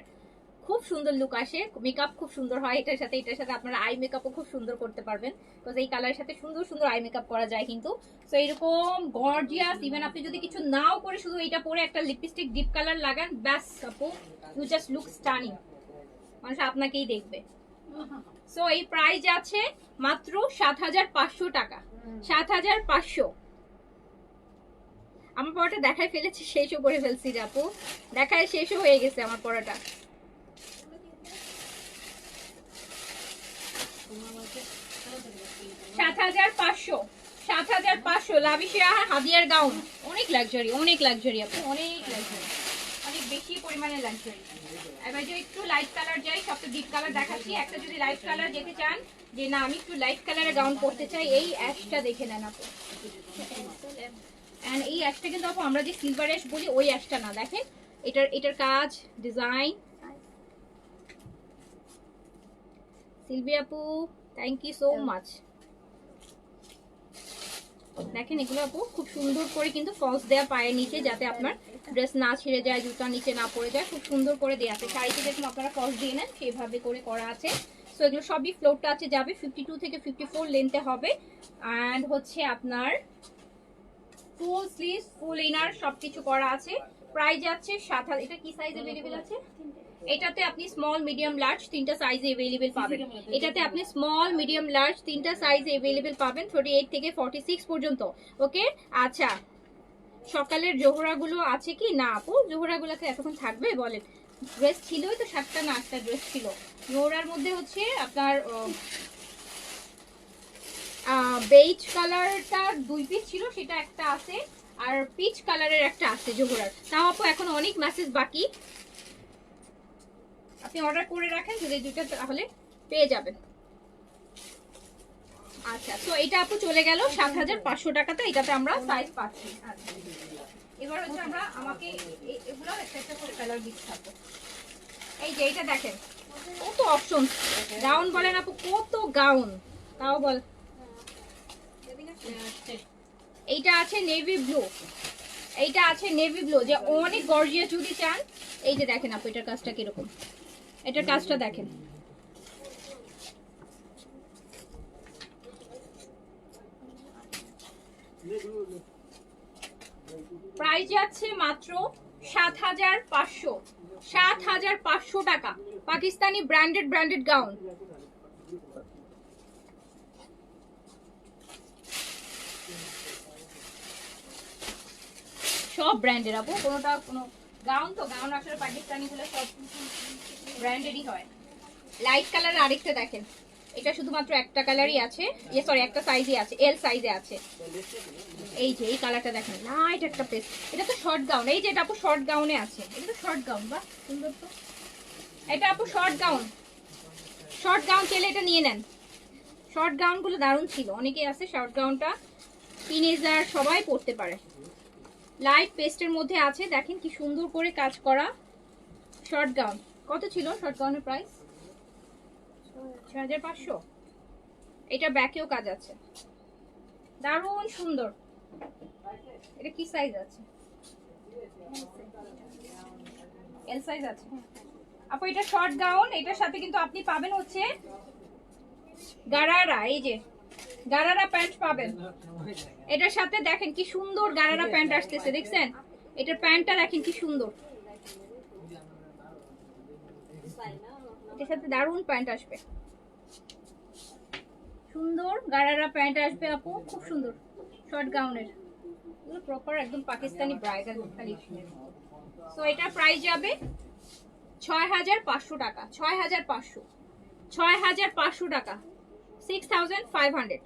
খুব সুন্দর লুক আসে, মেকআপ খুব সুন্দর হয় এটার সাথে আপনারা আই মেকআপও খুব সুন্দর করতে পারবেন। বিকজ এই কালারের সাথে সুন্দর সুন্দর আই মেকআপ করা যায় কিন্তু। সো এরকম গর্জিয়াস, ইভেন আপনি যদি কিছু নাও করে শুধু এটা পরে একটা লিপস্টিক ডিপ কালার লাগান, ব্যাস আপু, ইউ জাস্ট লুক স্টানিং, মানুষ আপনাকেই দেখবে। সো এই প্রাইস আছে মাত্র 7,500 টাকা, 7,500। আমার পড়াটা দেখায় ফেলেছি, শেষও করে ফেলছি আপু, দেখায় শেষও হয়ে গেছে আমার পড়াটা। 7,500, 7,500 লাভিশিয়া হাদিয়ার গাউন। অনেক লাক্সারি, অনেক লাক্সারি আপু, অনেক লাক্সারি, অনেক বেশি পরিমাণে লাক্সারি। এবার যে একটু লাইট কালার যাই, সব তো ডিপ কালার দেখাচ্ছি। একটা যদি লাইট কালার যেতে চান যে না আমি একটু লাইট কালারের গাউন পরতে চাই, এই অ্যাশটা দেখে নেন আপু। এন্ড এই অ্যাশটা কিন্তু আপু আমরা যে সিলভার অ্যাশ বলি ওই অ্যাশটা না, দেখেন এটার কাজ, ডিজাইন। সিলভি আপু থ্যাংক ইউ সো মাচ। দেখেন এগুলো আপু খুব সুন্দর করে কিন্তু ফলস দেয়া পায়ের নিচে, যাতে আপনার ড্রেস না ছিঁড়ে যায়, জুতা নিচে না পড়ে যায়, খুব সুন্দর করে দেয়া আছে। শাড়িতে যেরকম আপনারা ফলস দিয়ে নেন সেভাবে করে করা আছে। সো এগুলো সবই ফ্লোর টাচে যাবে, 52 থেকে 54 লেন্থে হবে। অ্যান্ড হচ্ছে আপনার ফুল স্লিভ, ফুল ইনার সবকিছু করা আছে। প্রাইস যাচ্ছে 7,000। এটা কি সাইজ अवेलेबल আছে? এটাতে আপনি স্মল মিডিয়াম লার্জ তিনটা সাইজে अवेलेबल পাবেন। এটাতে আপনি স্মল মিডিয়াম লার্জ তিনটা সাইজে अवेलेबल পাবেন, 38 থেকে 46 পর্যন্ত। ওকে, আচ্ছা সকালের জোহরাগুলো আছে কি না আপু? জোহরাগুলোকে এতক্ষণ থাকবে বলেন? ড্রেস ছিলই তো 7টা না 8টা ড্রেস ছিল। জোহরার মধ্যে হচ্ছে আপনার বেজ কালারটা 2 পিস ছিল, সেটা একটা আছে, আর পিচ কালারের একটা আছে জোহরার। তাও আপু এখন অনেক মেসেজ বাকি, আপনি অর্ডার করে রাখেন যদি দুইটা, তাহলে পেয়ে যাবেন। আচ্ছা, তো এটা আপু চলে গেল 7500 টাকাতে, এটাতে আমরা সাইজ পাচ্ছি। আচ্ছা, এবার হচ্ছে আমরা আমাকে এগুলো একটা একটা করে কালার দিতে থাকবো। এই যে এটা দেখেন কত অপশন, গাউন বলেন আপু, কত গাউন, তাও বল। এইটা আছে নেভি ব্লু, এইটা আছে নেভি ব্লু, যে অনেক গর্জিয়াস যদি চান। এই যে দেখেন আপু এটার কাজটা কিরকম, এটার কাজটা দেখেন। প্রাইস যাচ্ছে মাত্র 7500, 7500 টাকা। Pakistani branded gown. সব ব্র্যান্ডের আপু, কোনোটা কোনো গাউন, তো গাউন আসলে পাকিস্তানি গুলো সব ব্র্যান্ডেডই হয়। লাইট কালার আরেকটা দেখেন, এটা শুধুমাত্র একটা কালারই আছে, সরি একটা সাইজই আছে, এল সাইজে আছে। এই যে এই কালারটা দেখেন, লাইট একটা পেস্ট, এটা তো শর্ট গাউন। এই যে এটা আপু শর্ট গাউনে আছে, এটা তো শর্ট গাউন, বাহ সুন্দর তো। এটা আপু শর্ট গাউন, শর্ট গাউন চাইলে এটা নিয়ে নেন। শর্ট গাউন গুলো দারুণ ছিল, অনেকেই আছে শর্ট গাউনটা টিনেজার সবাই পরতে পারে। লাইট পেস্টের মধ্যে আছে, দেখেন কি সুন্দর করে কাজ করা শর্ট গাউন। কত ছিল শর্ট গাউনের প্রাইস? 6500। এটা ব্যাকেও কাজ আছে, দারুণ সুন্দর। এটা কি সাইজ আছে? এল সাইজ আছে আপু। এটা শর্ট গাউন, এটার সাথে কিন্তু আপনি পাবেন হচ্ছে গারারা, এই যে গারারা প্যান্ট পাবেন এটার সাথে। দেখেন কি সুন্দর গারারা প্যান্ট আসতেছে, দেখছেন? এটার প্যান্টটা দেখেন কি সুন্দর, এটার সাথে দারুণ প্যান্ট আসবে, সুন্দর গারারা প্যান্ট আসবে আপু, খুব সুন্দর শর্ট গাউনের। এগুলো প্রপার একদম পাকিস্তানি ব্রাইডাল কালেকশনের। সো এটা প্রাইস যাবে 6500 টাকা, 6500, 6500 টাকা, 6500।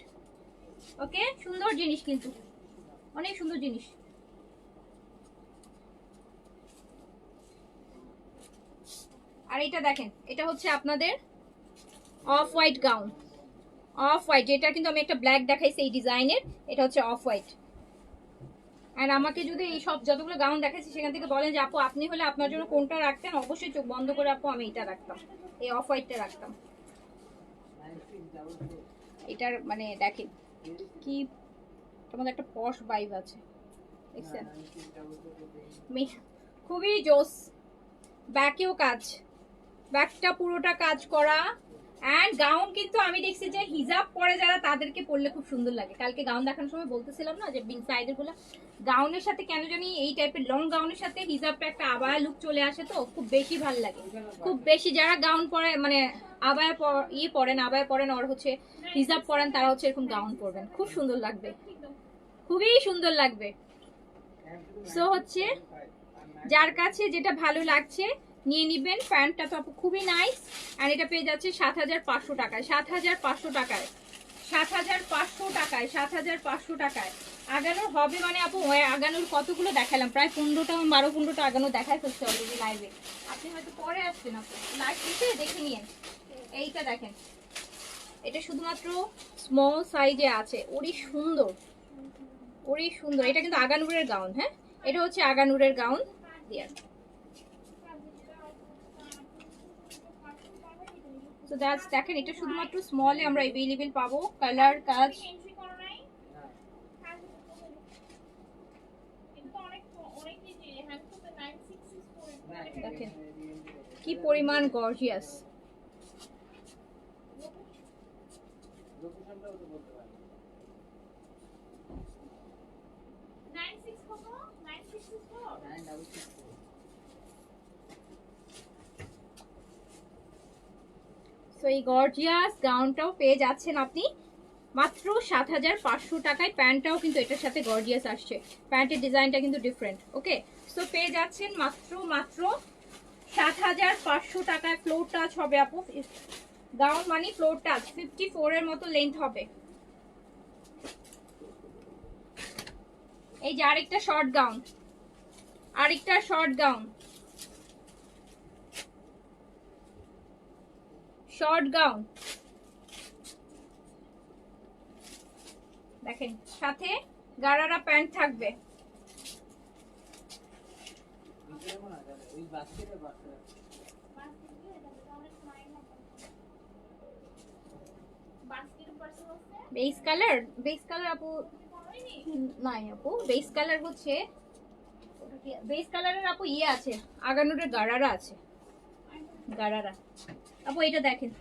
ওকে, সুন্দর জিনিস কিন্তু, অনেক সুন্দর জিনিস। আর এটা দেখেন, এটা হচ্ছে আপনাদের off white gown, off white, এটা কিন্তু আমি একটা ব্ল্যাক দেখাইছি এই ডিজাইনের, এটা হচ্ছে অফ হোয়াইট। আর আমাকে যদি এই সব যতগুলো গাউন দেখাচ্ছি সেখান থেকে বলেন যে আপু আপনি হলে আপনার জন্য কোনটা রাখতেন, অবশ্যই চোখ বন্ধ করে আপু আমি এটা রাখতাম, এই অফ হোয়াইটটা রাখতাম। এটার মানে দেখেন কি তোমাদের একটা পশ ভাইব আছে, দেখছেন? খুবই জোস। ব্যাকেও কাজ, ব্যাকটা পুরোটা কাজ করা। অ্যান্ড গাউন কিন্তু আমি দেখছি যে হিজাব পরে যারা তাদেরকে পরলে খুব সুন্দর লাগে। কালকে গাউন দেখানোর সময় বলতেছিলাম না যে বিং সাইডের গুলো গাউনের সাথে কেন জানি এই টাইপের লং গাউনের সাথে হিজাবটা একটা আবায়া লুক চলে আসে, তো খুব বেশি ভালো লাগে। খুব বেশি যারা গাউন পরে মানে আবায়া পরেন, আবায়া পরেন আর হচ্ছে হিজাব পরেন, তারা হচ্ছে এরকম গাউন পরবেন, খুব সুন্দর লাগবে, খুবই সুন্দর লাগবে। সো হচ্ছে যার কাছে যেটা ভালো লাগছে নিয়ে নিবেন। প্যান্টটা তো আপু খুবই নাইস। আর এটা পেয়ে যাচ্ছে 7500 টাকায়, 7500 টাকায়, 7500 টাকায়, 7500 টাকায়। আগানোর হবে মানে আপু, আগানোর কতগুলো দেখালাম, প্রায় 15টা 12-15টা আগানো দেখাই ফেলছে অলরেডি লাইভে। আপনি হয়তো পরে আসছেন, আপু লাইভ এসে দেখে নিন। এইটা দেখেন, এটা শুধুমাত্র স্মল সাইজে আছে, ওরই সুন্দর, ওরই সুন্দর। এটা কিন্তু আগানুরের গাউন, হ্যাঁ এটা হচ্ছে আগানুরের গাউন দেয়ার। সো দ্যাটস, দেখেন এটা শুধুমাত্র স্মলে আমরা अवेलेबल পাবো। কালার কাজ দেখেন কি পরিমাণ গর্জিয়াস। সো এই গর্জিয়াস গাউনটাও পেয়ে যাচ্ছেন আপনি মাত্র 7500 টাকায়। প্যান্টটাও কিন্তু এটার সাথে গর্জিয়াস আসছে, প্যান্টের ডিজাইনটা কিন্তু ডিফারেন্ট। ওকে, সো পেয়ে যাচ্ছেন মাত্র 7500 টাকায়। ফ্লোর টাচ হবে আপু, গাউন মানে ফ্লোর টাচ, 54 এর মতো লেন্থ হবে। এই যে আরেকটা শর্ট গাউন, আরেকটা শর্ট গাউন, শর্ট গাউন, দেখেন সাথে গারারা প্যান্ট থাকবে। বেস কালার, বেস কালার আপু নাই আপু, বেস কালার হচ্ছে বেস কালারের আপু ইয়ে আছে, আগানোরের গারারা আছে, গারারা। আপু এটা দেখেন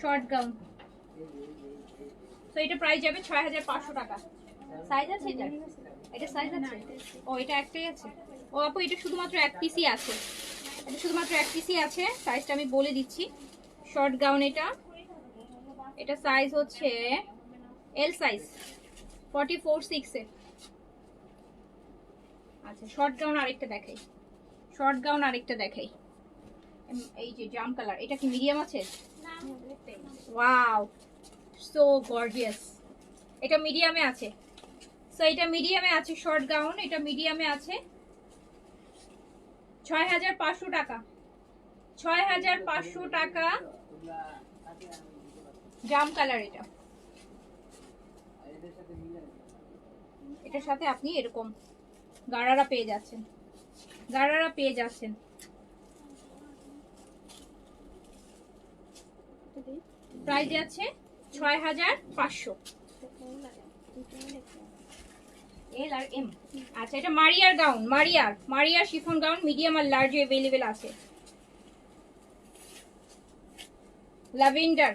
শর্ট গাউন, তো এটা প্রাইস যাবে 6500 টাকা। সাইজ আছে এটা? এটা সাইজ আছে? ও এটা একটাই আছে। ও আপু এটা শুধুমাত্র এক পিসই আছে, এটা শুধুমাত্র এক পিসই আছে। সাইজটা আমি বলে দিচ্ছি। শর্ট গাউন এটা, এটা সাইজ হচ্ছে এল সাইজ 44/6 এ। আচ্ছা শর্ট গাউন আরেকটা দেখাই, শর্ট গাউন আরেকটা দেখাই। এই যে জাম কালার, এটা কি মিডিয়াম আছে? ওয়াও সো গর্জিয়াস, এটা মিডিয়ামে আছে। সো এটা মিডিয়ামে আছে শর্ট গাউন, এটা মিডিয়ামে আছে 6500 টাকা। 6500 টাকা জাম কালার এটা। এটার সাথে আপনি এরকম গারারা পেয়ে যাচ্ছেন, গারারা পেয়ে যাচ্ছেন। প্রাইস আছে 6500। এল আর এম। আচ্ছা এটা মারিয়ার গাউন, মারিয়ার শিফন গাউন মিডিয়াম আর লার্জ अवेलेबल আছে। ল্যাভেন্ডার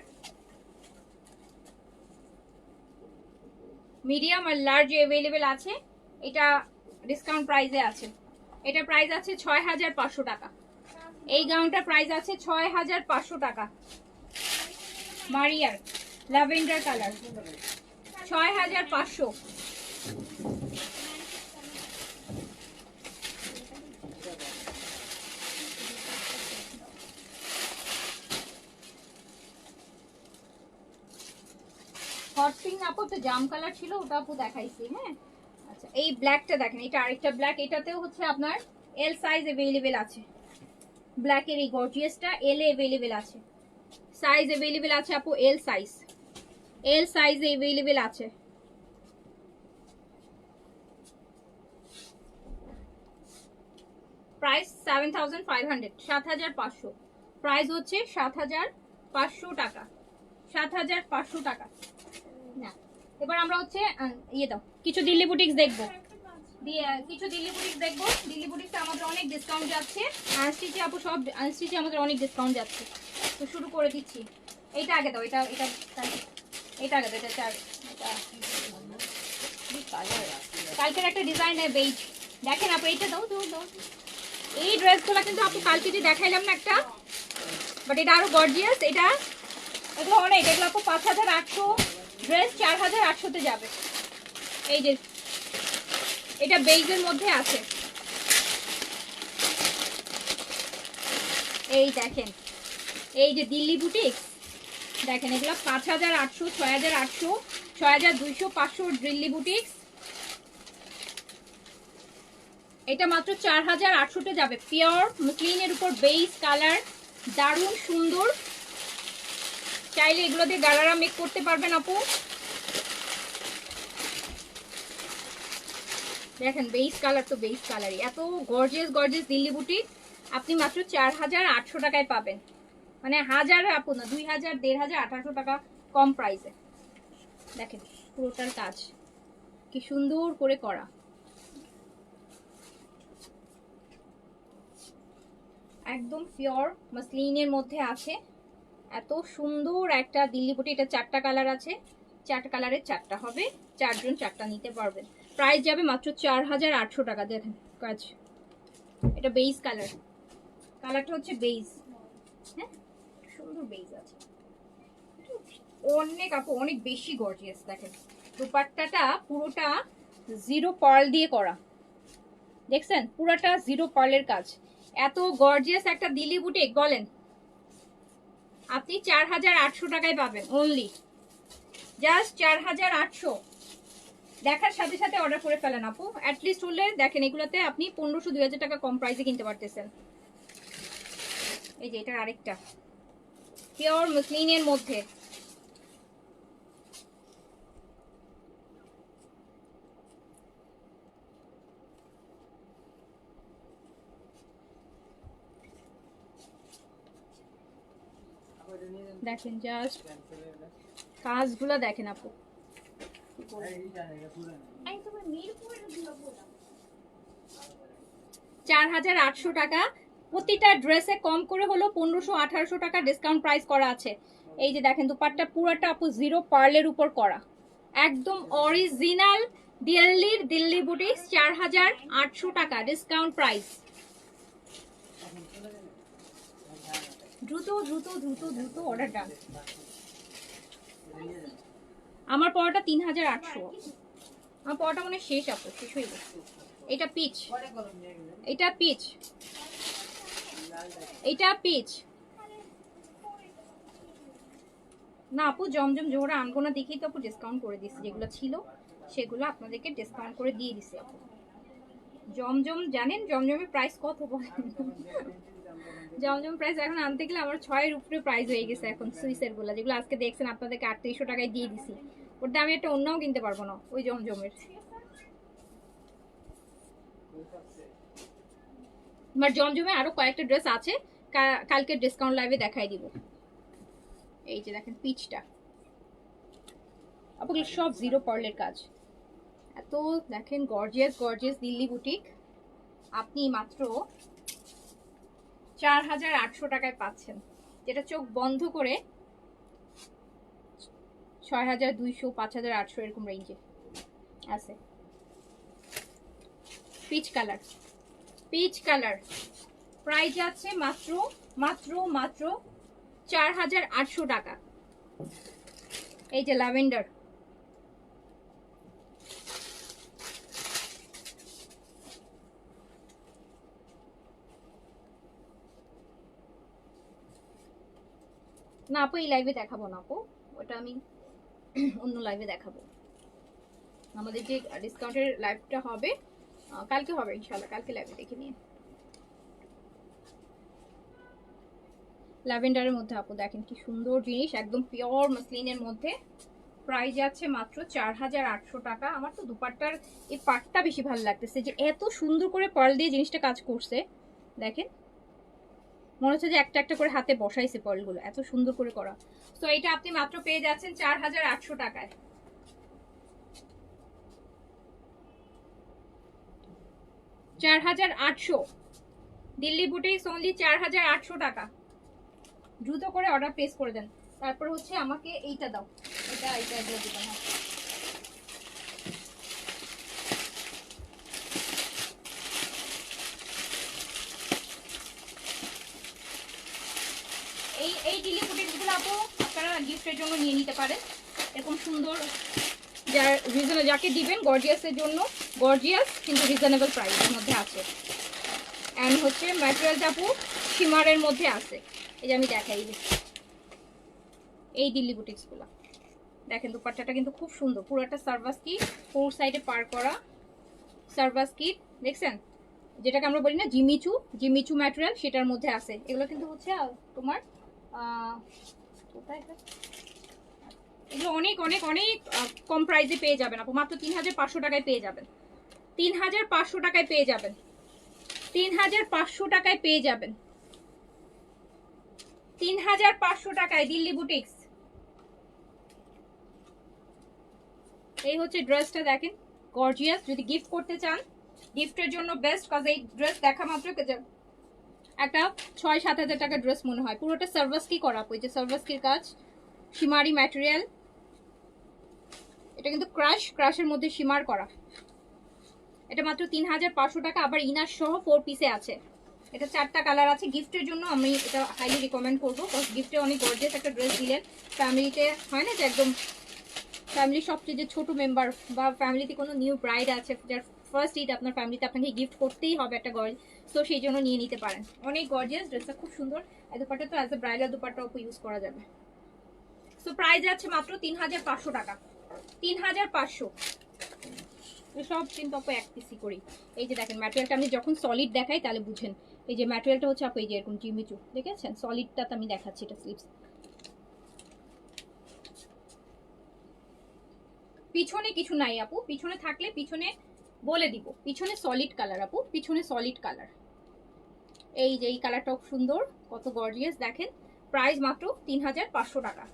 মিডিয়াম আর লার্জ अवेलेबल আছে। এটা ডিসকাউন্ট প্রাইসে আছে, এটা প্রাইস আছে 6500 টাকা। এই গাউনটার প্রাইস আছে 6500 টাকা। মারিয়ার ল্যাভেন্ডার কালার 6500। হট পিঙ্ক আপু তো জাম কালার ছিল, ওটা আপু দেখাইছি। হ্যাঁ আচ্ছা এই ব্ল্যাকটা দেখেন, এটা আরেকটা ব্ল্যাক, এটাতেও হচ্ছে আপনার এল সাইজ अवेलेबल আছে। ব্ল্যাকের এই গর্জিয়াসটা এল এ अवेलेबल আছে, সাইজ अवेलेबल আছে আপু L size, L size available আছে। প্রাইস 7500, 7500 প্রাইস হচ্ছে 7500 টাকা, 7500 টাকা। না এবার আমরা হচ্ছে ইয়ে দাও কিছু দিল্লি বুটিক্স দেখবো, কিছু দিল্লি বুটিক্স দেখবো। দিল্লি বুটিক্সে আমাদের অনেক ডিসকাউন্ট যাচ্ছে, আনস্টিচে আপু সব আনস্টিচে আমাদের অনেক ডিসকাউন্ট যাচ্ছে। তো শুরু করে দিচ্ছি। এইটা আগে দাও, এটা এটা এটা আগে দাও, এটা কালকের একটা ডিজাইন বেজ দেখেন আপু, এইটা দাও দাও দাও। এই ড্রেসগুলো কিন্তু আপু কালকে যে দেখাইলাম না একটা, বাট এটা আরো গর্জিয়াস। এটা এগুলো অনেক, এগুলো আপু 5800, ড্রেস 4800-তে যাবে। এই যে এটা বেজের মধ্যে আছে, এই দেখেন এই যে দিল্লি বুটিক্স দেখেন, এগুলো 5800, 6800, 6200, 500 দিল্লি বুটিক্স। এটা মাত্র 4800-তে যাবে। পিওর মুসলিনের উপর বেস কালার, দারুণ সুন্দর। চাইলে এগুলো দিয়ে গারারা মেক করতে পারবেন আপু। দেখেন বেস কালার তো বেস কালারই, এত গর্জিয়াস গর্জিয়াস দিল্লি বুটিক আপনি মাত্র 4800 টাকায় পাবেন। মানে 1000 আপু না, 2000, 1500, 1800 টাকা কম প্রাইসে। দেখেন পুরোটার কাজ কি সুন্দর করে করা, একদম পিওর মাসলিনের মধ্যে আছে। এত সুন্দর একটা দিল্লি বুটি। এটা 4টা কালার আছে, 4টা কালারের 4টা হবে, 4 জন 4টা নিতে পারবেন। প্রাইস যাবে মাত্র 4800 টাকা। দেখেন কাজ, এটা বেজ কালার, কালারটা হচ্ছে বেজ। হ্যাঁ সুন্দর বেজ আছে, অনেক আপু অনেক বেশি গর্জিয়াস। দেখেন দুপাট্টাটা পুরোটা জিরো পার্ল দিয়ে করা, দেখছেন পুরোটা জিরো পার্লের কাজ। এত গর্জিয়াস একটা দিল্লি বুটিক বলেন, আপনি 4800 টাকায় পাবেন অনলি, জাস্ট 4800। দেখার সাথে সাথে অর্ডার করে ফেলেন আপু, অ্যাটলিস্ট হলে দেখেন এগুলোতে আপনি 1500-2000 টাকা কম প্রাইসে কিনতে পারতেছেন। এই যে এটার আরেকটা পিওর মুসলিনের মধ্যে, দেখেন জাস্ট কাজগুলো দেখেন আপু, 4800 টাকা প্রতিটা ড্রেসে, কম করে হলো 1500-1800 টাকা ডিসকাউন্ট প্রাইস করা আছে। এই যে দেখেন দুপাট্টা পুরাটা আপু জিরো পার্লের উপর করা, একদম অরিজিনাল দিল্লি বুটিক্স, 4800 টাকা ডিসকাউন্ট প্রাইস। দ্রুত দ্রুত দ্রুত দ্রুত অর্ডার ডান। আমার পড়াটা 3800, আমার পড়াটা মনে শেষ আপু, শেষ হয়ে গেছে। এটা পিচ, এটা পিচ, এটা পিচ না আপু, জমজম জোহরা আনবো না দেখেই তো আপু ডিসকাউন্ট করে দিচ্ছি, যেগুলো ছিল সেগুলো আপনাদেরকে ডিসকাউন্ট করে দিয়ে দিছি আপু। জমজম জানেন জমজমের প্রাইস কত বলেন? জমজম প্রাইস এখন আনতে গেলে আমার 6-এর উপরে প্রাইস হয়ে গেছে এখন সুইসের গুলা, যেগুলো আজকে দেখছেন আপনাদেরকে 3800 টাকায় দিয়ে দিছি। ওটা আমি একটা অন্যও কিনতে পারবো না ওই জমজমের। আমার জমজমে আরো কয়েকটা ড্রেস আছে, কালকে ডিসকাউন্ট লাইভে দেখাই দিব। এই যে দেখেন পিচটা আপু, সব জিরো পার্লের কাজ, এত দেখেন গর্জিয়াস গর্জিয়াস দিল্লি বুটিক। আপনি মাত্র 4800 টাকায় পাচ্ছেন, যেটা চোখ বন্ধ করে 6200, 5800 এরকম রেঞ্জে আছে। Peach colour, peach colour price আছে মাত্র মাত্র মাত্র 4800 টাকা। এই যে ল্যাভেন্ডার, না আপু এই লাইভে দেখাবো না আপু, ওটা আমি অন্য লাইভে দেখাবো। আমাদের যে ডিসকাউন্টের লাইভটা হবে কালকে হবে ইনশাআল্লাহ, কালকে লাইভে দেখে নিয়ে। ল্যাভেন্ডারের মধ্যে আপু দেখেন কি সুন্দর জিনিস, একদম পিওর মাসলিনের মধ্যে, প্রাইস আছে মাত্র 4800 টাকা। আমার তো দুপাট্টার এই পাটটা বেশি ভালো লাগতেছে, যে এত সুন্দর করে পার্ল দিয়ে জিনিসটা কাজ করছে। দেখেন মনে হচ্ছে যে একটা একটা করে হাতে বসাইছে পার্লগুলো, এত সুন্দর করে করা। তো এটা আপনি মাত্র পেয়ে যাচ্ছেন 4800 টাকায়। 4800 দিল্লি বুটিক্স অনলি 4800 টাকা। দ্রুত করে অর্ডার প্লেস করে দেন। তারপর হচ্ছে আমাকে এইটা দাও, এটা দিয়ে দিবেন। হ্যাঁ এই দিল্লি বুটিক্সগুলো আপু আপনারা গিফটের জন্য নিয়ে নিতে পারেন, এরকম সুন্দর যাকে দিবেন গর্জিয়াসের জন্য, গর্জিয়াস কিন্তু রিজনেবল প্রাইসের মধ্যে আছে। অ্যান্ড হচ্ছে ম্যাটেরিয়ালটা আপু শিমারের মধ্যে আছে। এই যে আমি দেখাই দিচ্ছি এই দিল্লি বুটিক্সগুলো, দেখেন দুপাট্টাটা কিন্তু খুব সুন্দর, পুরোটা সার্ভাস কি, ফোর সাইডে পার করা সার্ভাস কি দেখছেন, যেটাকে আমরা বলি না জিমিচু ম্যাটেরিয়াল, সেটার মধ্যে আছে। এগুলো কিন্তু হচ্ছে তোমার এগুলো অনেক অনেক অনেক কম প্রাইসে পেয়ে যাবেন আপু, মাত্র 3500 টাকায় পেয়ে যাবেন, 3500 টাকায় পেয়ে যাবেন, 3500 টাকায় পেয়ে যাবেন, 3500 টাকায় দিল্লি বুটিক্স। এই হচ্ছে ড্রেসটা দেখেন গর্জিয়াস, যদি গিফট করতে চান গিফটের জন্য বেস্ট, কজ এই ড্রেস দেখা মাত্র একটা 6-7 হাজার টাকা ড্রেস মনে হয়। পুরোটা সার্ভাসকি করা, ওই যে সার্ভাসকির কাজ, শিমারি ম্যাটেরিয়াল, এটা কিন্তু ক্রাশের মধ্যে শিমার করা। এটা মাত্র 3500 টাকা, আবার ইনার সহ 4 পিসে আছে। এটা 4টা কালার আছে। গিফটের জন্য আমি এটা হাইলি রিকমেন্ড করবো, কজ গিফটে অনেক গর্জিয়াস একটা ড্রেস দিলেন। ফ্যামিলিতে হয় না যে একদম ফ্যামিলির সবচেয়ে যে ছোট মেম্বার বা ফ্যামিলিতে কোনো নিউ ব্রাইড আছে, যার ফার্স্ট ঈদ আপনার ফ্যামিলিতে, আপনাকে গিফট করতেই হবে একটা গর্জ, তো সেই জন্য নিয়ে নিতে পারেন। অনেক গর্জিয়াস ড্রেসটা, খুব সুন্দর। এই দুপাট্টা তো অ্যাজ এ ব্রাইডাল দুপাট্টা উপর ইউজ করা যাবে। সো প্রাইস আছে মাত্র 3500 টাকা, 3500। সব কিন্তু আপু এক পিসি করি। এই যে দেখেন ম্যাটেরিয়ালটা আমি যখন সলিড দেখাই তাহলে বুঝেন। এই যে ম্যাটেরিয়ালটা হচ্ছে আপু এই যে এরকম জিমিচু, দেখেছেন সলিডটা তো আমি দেখাচ্ছি, এটা স্লিপস। পিছনে কিছু নাই আপু, পিছনে থাকলে পিছনে বলে দিব। পিছনে সলিড কালার আপু, পিছনে সলিড কালার। এই যে এই কালারটাও সুন্দর, কত গর্জিয়াস দেখেন। প্রাইস মাত্র 3500 টাকা,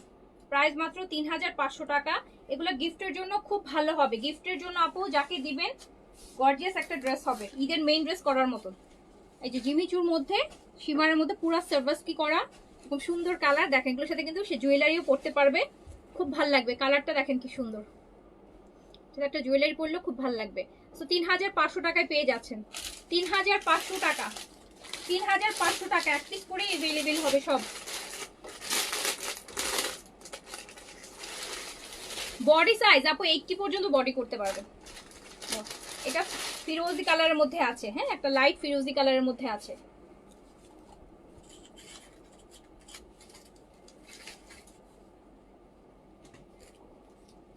প্রাইস মাত্র 3500 টাকা। এগুলো গিফটের জন্য খুব ভালো হবে, গিফটের জন্য আপু যাকে দিবেন গর্জিয়াস একটা ড্রেস হবে, ঈদের মেইন ড্রেস করার মতন। এই যে জিমিচুর মধ্যে সীমারের মধ্যে পুরো সার্ভাসকি করা, খুব সুন্দর কালার। দেখেন এগুলোর সাথে কিন্তু সে জুয়েলারিও পরতে পারবে, খুব ভালো লাগবে। কালারটা দেখেন কি সুন্দর, সেটা একটা জুয়েলারি পরলেও খুব ভালো লাগবে। সো 3500 টাকায় পেয়ে যাচ্ছেন, 3500 টাকা, 3500 টাকা। এক পিস করে অ্যাভেলেবেল হবে সব। বডি সাইজ আপু 80 পর্যন্ত বডি করতে পারবেন। এটা ফিরোজি কালারের মধ্যে আছে, হ্যাঁ একটা লাইট ফিরোজি কালারের মধ্যে আছে।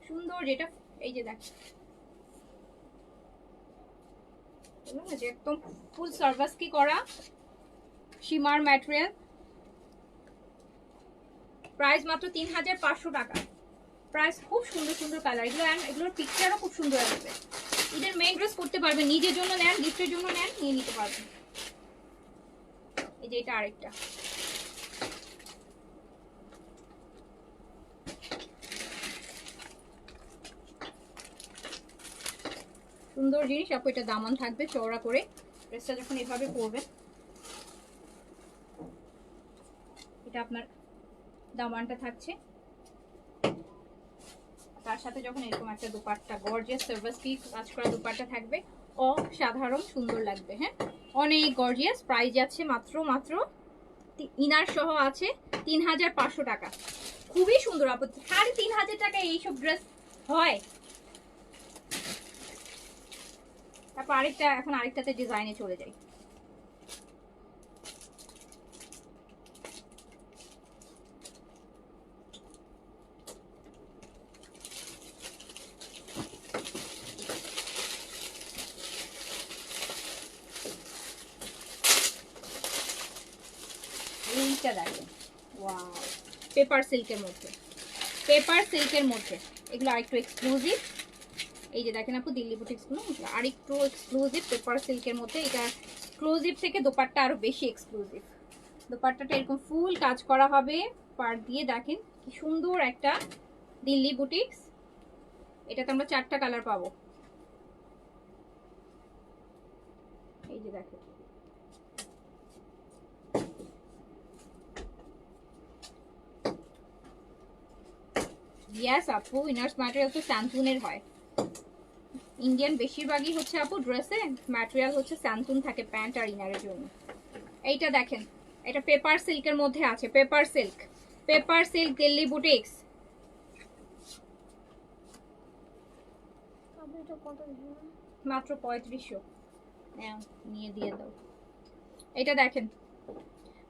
সুন্দর যেটা, এই যে দেখ যে একদম ফুল সার্ভাস কি করা শিমার ম্যাটেরিয়াল, প্রাইস মাত্র 3500 টাকা। প্রাইস খুব সুন্দর সুন্দর কালার এগুলো, এগুলোর পিকচারও খুব সুন্দর আসবে। ঈদের মেইন ড্রেস করতে পারবেন, নিজের জন্য নেন, গিফটের জন্য নেন, নিয়ে নিতে পারবেন। এই যে এটা আরেকটা সুন্দর জিনিস আপু, এটা দামান থাকবে চওড়া করে, ড্রেসটা যখন এভাবে পরবেন এটা আপনার দামানটা থাকছে, তার সাথে যখন এরকম একটা দুপাট্টা গর্জিয়াস সার্ভিস কি কাজ করা দুপাট্টা থাকবে, অসাধারণ সুন্দর লাগবে। হ্যাঁ অনেক গর্জিয়াস। প্রাইস যাচ্ছে মাত্র মাত্র ইনার সহ আছে 3500 টাকা। খুবই সুন্দর আপু, 3500 টাকায় এইসব ড্রেস হয়। তারপর আরেকটা, এখন আরেকটাতে ডিজাইনে চলে যাই। এইটা দেখেন, ওয়াও পেপার সিল্কের মধ্যে, পেপার সিল্কের মধ্যে এগুলো আরেকটু এক্সক্লুসিভ। এই যে দেখেন আপু দিল্লি বুটিক্সগুলো আরেকটু এক্সক্লুসিভ পেপার সিল্কের মধ্যে। এটা এক্সক্লুসিভ থেকে দোপাট্টা আরো বেশি এক্সক্লুসিভ। দোপাট্টাটা এরকম ফুল কাজ করা হবে পার দিয়ে, দেখেন কি সুন্দর একটা দিল্লি বুটিক্স। এটাতে আমরা 4টা কালার পাবো। এই যে দেখেন ইয়েস আপু, ইনার্স ম্যাটেরিয়াল তো স্যান্টুনের হয়। ইন্ডিয়ান বেশিরভাগই হচ্ছে আপু ড্রেসে ম্যাটেরিয়াল হচ্ছে স্যান্টুন থাকে প্যান্ট আর ইনারের জন্য। এইটা দেখেন, এটা পেপার সিল্কের মধ্যে আছে, paper silk, paper silk Delhi boutiques. মাত্র 3500 নিয়ে দিয়ে দাও। এটা দেখেন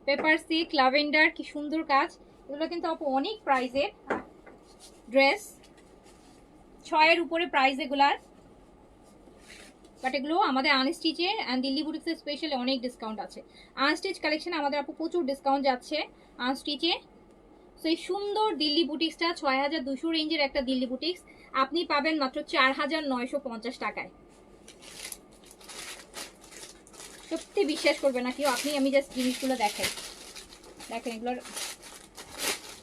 পেপার সিল্ক ল্যাভেন্ডার, কি সুন্দর কাজ। এগুলো কিন্তু আপু অনেক প্রাইজের ড্রেস, 6 এর উপরে প্রাইস এগুলার। বাট এগুলো আমাদের আনস্টিচে অ্যান্ড দিল্লি বুটিক্সের স্পেশালি অনেক ডিসকাউন্ট আছে। আনস্টিচ কালেকশনে আমাদের আপু প্রচুর ডিসকাউন্ট যাচ্ছে আনস্টিচে। সো এই সুন্দর দিল্লি বুটিক্সটা 6200 রেঞ্জের একটা দিল্লি বুটিক্স আপনি পাবেন মাত্র 4950 টাকায়। সত্যি বিশ্বাস করবে না কেউ আপনি, আমি জাস্ট জিনিসগুলো দেখাই। দেখেন এগুলোর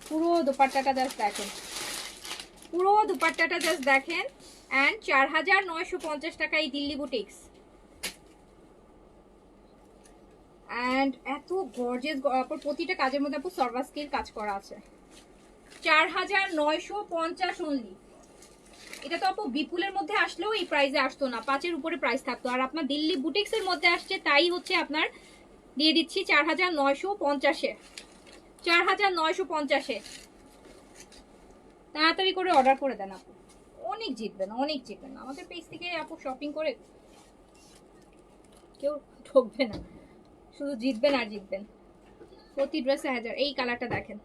পুরো দুপাট্টাটা জাস্ট দেখেন, পুরো দুপাট্টাটা জাস্ট দেখেন। অ্যান্ড 4950 টাকা এই দিল্লি বুটিক্স। অ্যান্ড এত গর্জিয়াস, প্রতিটা কাজের মধ্যে আপু সার্ভাসকির কাজ করা আছে। 4950 অনলি। এটা তো আপু বিপুলের মধ্যে আসলেও এই প্রাইসে আসতো না, 5-এর উপরে প্রাইস থাকতো। আর আপনার দিল্লি বুটিক্সের মধ্যে আসছে, তাই হচ্ছে আপনার দিয়ে দিচ্ছি 4950-এ, 4950-এ। তাড়াতাড়ি করে অর্ডার করে দেন আপু, অনেক জিতবেন, অনেক জিতবেন। আমাদের পেজ থেকে আপু শপিং করে কেউ ঠকবে না, শুধু জিতবেন আর জিতবেন। প্রতি ড্রেসে 1000। এই কালারটা দেখেন,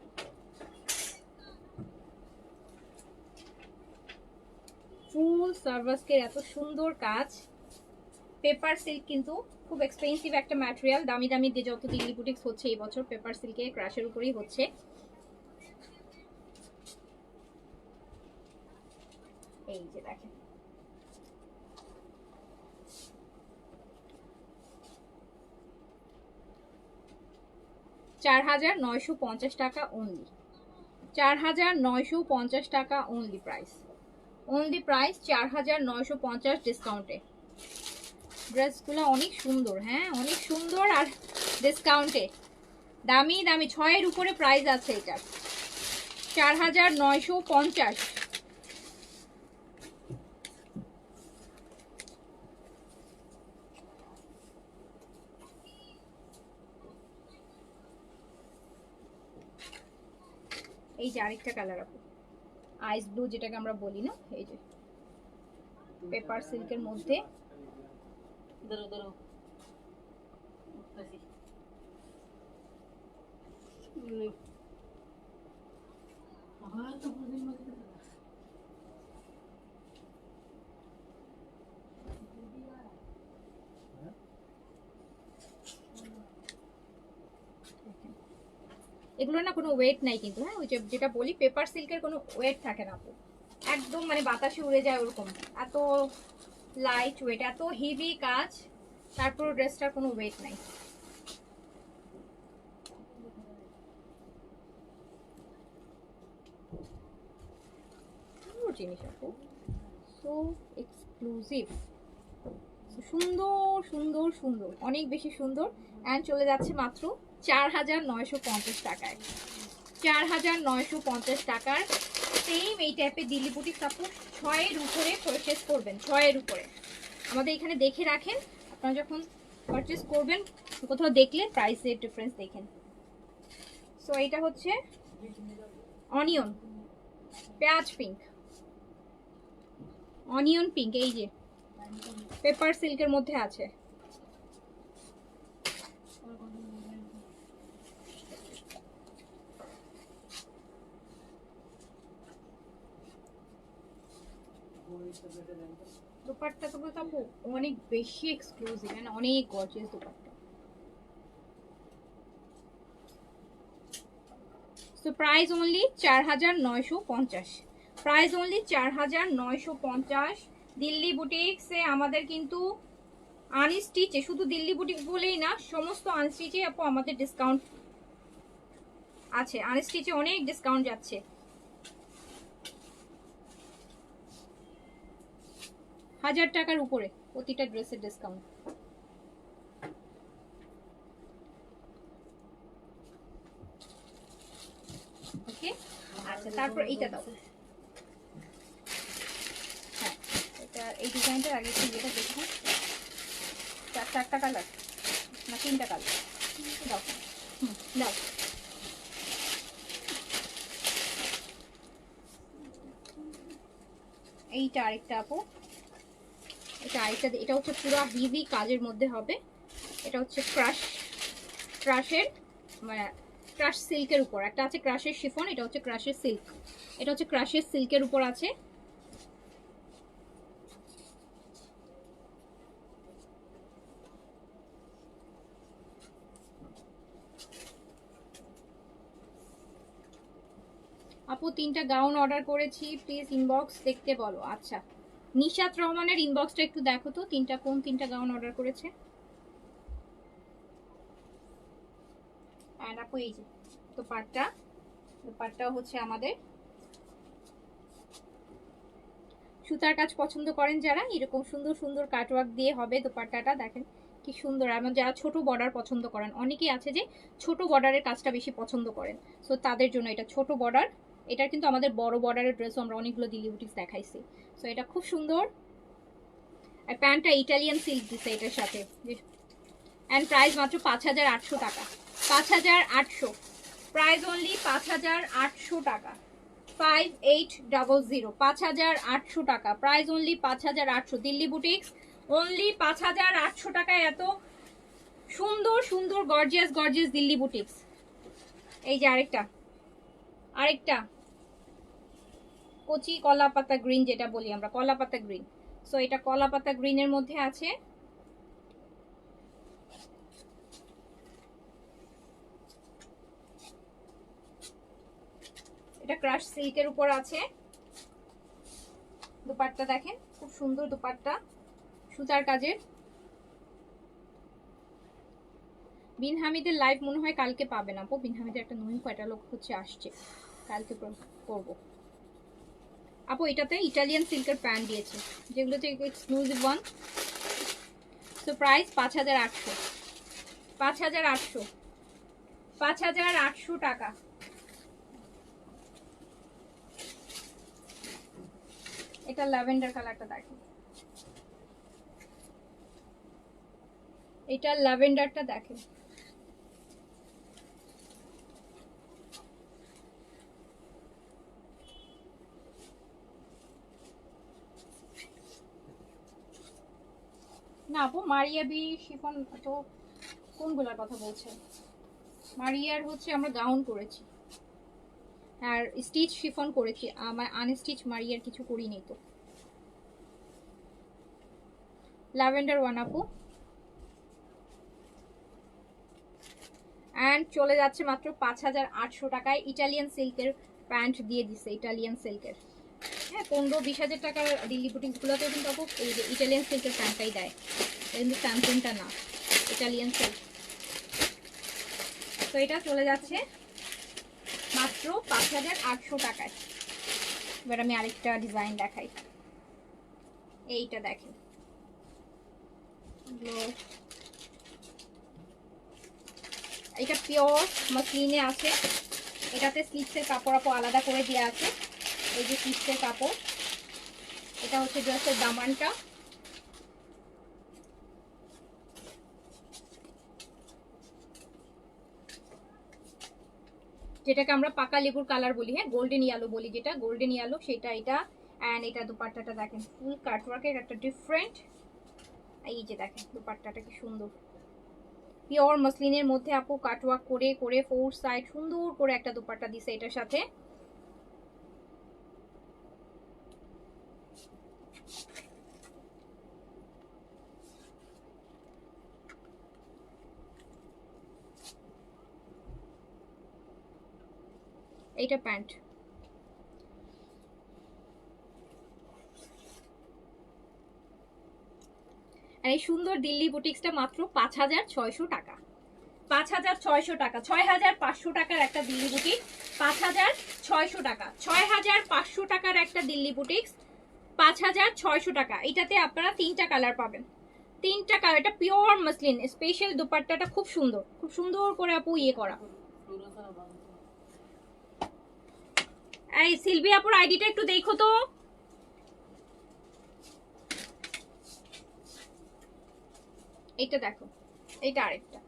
ফুল সার্ভাসকের এত সুন্দর কাজ। পেপার সিল্ক কিন্তু খুব এক্সপেন্সিভ একটা ম্যাটেরিয়াল, দামি দামি দিয়ে যত দিল্লি বুটিক্স হচ্ছে এই বছর পেপার সিল্কে ক্রাশের উপরেই হচ্ছে। এই যে দেখেন 4950 টাকা অনলি, 4950 টাকা অনলি প্রাইস, অনলি প্রাইস 4950 ডিসকাউন্টে। ড্রেসগুলো অনেক সুন্দর, হ্যাঁ অনেক সুন্দর আর ডিসকাউন্টে, দামি দামি 6 এর উপরে প্রাইস আছে এটা, 4950। এই যে আরেকটা কালার আপু, আইস ব্লু যেটাকে আমরা বলি না, এই যে পেপার সিল্কের মধ্যে, এগুলো না কোনো ওয়েট নাই কিন্তু, হ্যাঁ ওই যেটা বলি পেপার সিল্কের কোনো ওয়েট থাকে না আপু, একদম মানে বাতাসে উড়ে যায় ওরকম, এত লাইট ওয়েট, এত হেভি কাজ, তারপর ড্রেসটার কোনো ওয়েট নাই। জিনিস আপু সো এক্সক্লুসিভ, সুন্দর সুন্দর সুন্দর, অনেক বেশি সুন্দর। অ্যান্ড চলে যাচ্ছে মাত্র 4950 টাকায়, 4950 টাকার সেম এই টাইপের দিল্লি বুটিক কাপড় 6 এর উপরে পারচেস করবেন, 6 এর উপরে আমাদের এখানে দেখে রাখেন, আপনারা যখন পারচেস করবেন কোথাও দেখলে প্রাইসের ডিফারেন্স দেখেন। সো এটা হচ্ছে অনিয়ন পেঁয়াজ পিঙ্ক, অনিয়ন পিঙ্ক, এই যে পেপার সিল্কের মধ্যে আছে, দুপাট্টা তো বলতে আপু অনেক বেশি এক্সক্লুসিভ, মানে অনেক gorgeous dupatta. So price only 4950, price only 4950। Delhi বুটিক্সে আমাদের কিন্তু আনস্টিচে, শুধু দিল্লি বুটিক বলেই না, সমস্ত আনস্টিচে আপু আমাদের ডিসকাউন্ট আছে, আনস্টিচে অনেক ডিসকাউন্ট যাচ্ছে, 1000 টাকার উপরে প্রতিটা ড্রেসের ডিসকাউন্ট। ওকে আচ্ছা, তারপর এইটা দাও, হ্যাঁ এটা এই ডিজাইনটার আগে একটু যেটা দেখুন, 4টা কালার না 3টা কালার দাও, দাও এইটা আরেকটা আপু, এটা আরেকটা, এটা হচ্ছে পুরো হেভি কাজের মধ্যে হবে, এটা হচ্ছে ক্রাশের মানে ক্রাশ সিল্কের উপর, একটা আছে ক্রাশের শিফন, এটা হচ্ছে ক্রাশের সিল্ক, এটা হচ্ছে ক্রাশের সিল্কের উপর আছে। আপু 3টা গাউন অর্ডার করেছি, প্লিজ ইনবক্স দেখতে বলো। আচ্ছা নিশাত রহমানের ইনবক্সটা একটু দেখো তো, কোন 3টা গাউন অর্ডার করেছে। এন্ড আপু এই যে দুপাট্টা হচ্ছে আমাদের সুতার কাজ পছন্দ করেন যারা, এরকম সুন্দর সুন্দর কাটওয়ার্ক দিয়ে হবে দুপাট্টাটা, দেখেন কি সুন্দর। এবং যারা ছোট বর্ডার পছন্দ করেন, অনেকেই আছে যে ছোট বর্ডারের কাজটা বেশি পছন্দ করেন, সো তাদের জন্য এটা ছোট বর্ডার। এটা কিন্তু আমাদের বড় বর্ডারের ড্রেসও আমরা অনেকগুলো দিল্লি বুটিক্স দেখাইছি, সো এটা খুব সুন্দর। আর প্যান্টটা ইটালিয়ান সিল্ক দিচ্ছে এটার সাথে, অ্যান্ড প্রাইস মাত্র 5800 টাকা, 5800, প্রাইস অনলি 5800 টাকা, 5800, 5800 টাকা, price only 5800। Delhi boutiques only 5800 টাকায় এত সুন্দর সুন্দর গর্জিয়াস গর্জিয়াস দিল্লি বুটিক্স। এই যে আরেকটা কচি কলা পাতা গ্রিন, যেটা বলি আমরা কলা পাতা গ্রিন, সো এটা কলা পাতা গ্রিনের মধ্যে আছে, এটা ক্রাশ সিল্কের উপর আছে। দুপাট্টা দেখেন খুব সুন্দর দুপাট্টা, সুতার কাজের, বিন হামিদের লাইভ মনে হয় কালকে পাবে না আপু, বিন হামিদের একটা নতুন ক্যাটালগ হচ্ছে আসছে, কালকে করবো আপু। এটাতে ইটালিয়ান সিল্কের প্যান্ট দিয়েছে, যেগুলোতে এক্সক্লুসিভ ওয়ান। তো প্রাইস 5800, 5800, 5800 টাকা। এটা ল্যাভেন্ডার কালারটা দেখো, এটা ল্যাভেন্ডারটা দেখো। না আপু মারিয়া বি শিফন তো কোনগুলোর কথা বলছেন? মারিয়ার হচ্ছে আমরা গাউন করেছি আর স্টিচ শিফন করেছি, আমার আনস্টিচ মারিয়ার কিছু করিনি তো। ল্যাভেন্ডার ওয়ান আপু, অ্যান্ড চলে যাচ্ছে মাত্র 5800 টাকায়। ইটালিয়ান সিল্কের প্যান্ট দিয়ে দিছে, ইটালিয়ান সিল্কের। হ্যাঁ 15-20 হাজার টাকার দিল্লি বুটিক্সগুলোতেও কিন্তু আপু এই যে ইটালিয়ান সিল্কের প্যান্টটাই দেয়, কিন্তু স্যামসুংটা না, ইটালিয়ান সিল্ক। তো এটা চলে যাচ্ছে মাত্র 5800 টাকায়। এবার আমি আরেকটা ডিজাইন দেখাই, এইটা দেখেন, এটা পিওর মসলিনে আছে, এটাতে স্লিপসের কাপড় আপু আলাদা করে দেওয়া আছে, এই যে স্লিপসের কাপড়। এটা হচ্ছে ড্রেসের দামানটা, যেটাকে আমরা পাকা লেবুর কালার বলি, হ্যাঁ গোল্ডেন ইয়েলো বলি, যেটা গোল্ডেন ইয়েলো সেটা এটা। অ্যান্ড এটা দুপাট্টাটা দেখেন, ফুল কাটওয়ার্কের একটা ডিফারেন্ট, এই যে দেখেন দুপাট্টাটা কি সুন্দর, পিওর মসলিনের মধ্যে আপু কাটওয়ার্ক করে করে 4 সাইড সুন্দর করে একটা দুপাট্টা দিছে এটার সাথে। এইটা প্যান্ট, এই সুন্দর দিল্লি বুটিক্সটা মাত্র 5600 টাকা, 5600 টাকা, 6500 টাকার একটা দিল্লি বুটিক, 5600 টাকা, 6500 টাকার একটা দিল্লি বুটিক্স, 5600 টাকা। এটাতে আপনারা 3টা কালার পাবেন, 3টা কালার। এটা পিওর মসলিন, স্পেশাল দুপাট্টাটা খুব সুন্দর, খুব সুন্দর করে আপু ইয়ে করা। এই সিলভি আপুর আইডিটা একটু দেখো তো, এটা দেখো, এটা আরেকটা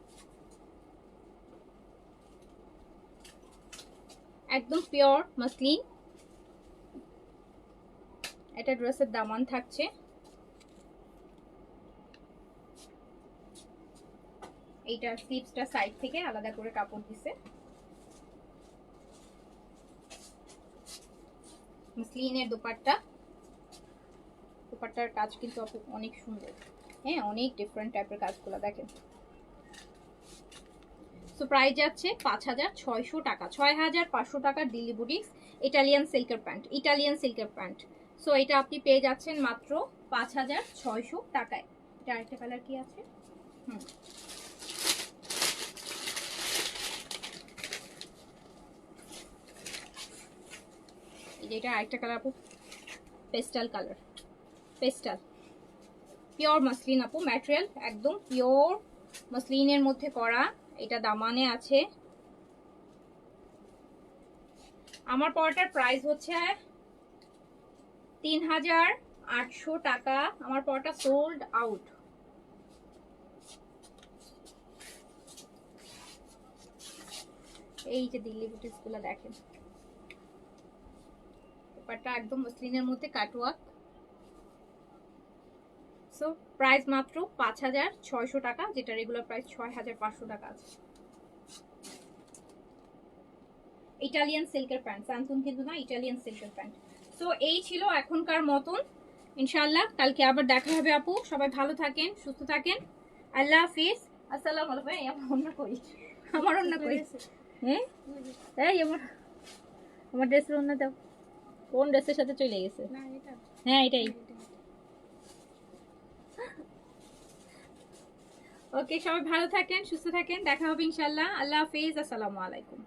একদম পিওর মসলিন। এটা ড্রেসের দামান থাকছে, এইটা স্লিপসটা সাইড থেকে আলাদা করে কাপড় দিছে, মসলিনের দুপাট্টা, দুপাট্টার কাজ কিন্তু অনেক সুন্দর, হ্যাঁ অনেক ডিফারেন্ট টাইপের কাজগুলো দেখেন। সো প্রাইস যাচ্ছে 5600 টাকা, 6500 টাকার দিল্লি বুটিক্স ইটালিয়ান সিল্কের প্যান্ট, ইটালিয়ান সিল্কের প্যান্ট। সো এটা আপনি পেয়ে যাচ্ছেন মাত্র 5600 টাকায়। এটা আরেকটা কালার কি আছে, এটা আরেকটা কালার আপু, pastel colour, pastel pure muslin আপু, ম্যাটেরিয়াল একদম পিওর মসলিনের মধ্যে করা। এটা দামানে আছে। আমার পড়াটার প্রাইস হচ্ছে 3800 টাকা, আমার পড়াটা সোল্ড আউট। এই যে দিল্লি বুটিক্স গুলো দেখেন, ব্যাপারটা একদম মসলিনের মধ্যে কাটওয়ার্ক। সো প্রাইস মাত্র 5600 টাকা, যেটা রেগুলার প্রাইস 6500 টাকা আছে। ইটালিয়ান সিল্কের প্যান্ট, স্যামসুং কিন্তু না, ইটালিয়ান সিল্কের প্যান্ট। সো এই ছিল এখনকার মতন, ইনশাআল্লাহ কালকে আবার দেখা হবে আপু। সবাই ভালো থাকেন, সুস্থ থাকেন, আল্লাহ হাফিজ, আসসালামু আলাইকুম। আমার অন্য কই, আমার অন্য কই, হ্যাঁ এই আমার ড্রেসের অন্য দাও, কোন ড্রেসের সাথে চলে গেছে? হ্যাঁ এটাই। ওকে, সবাই ভালো থাকেন, সুস্থ থাকেন, দেখা হবে ইনশাল্লাহ। আল্লাহ হাফিজ, আসসালামু আলাইকুম।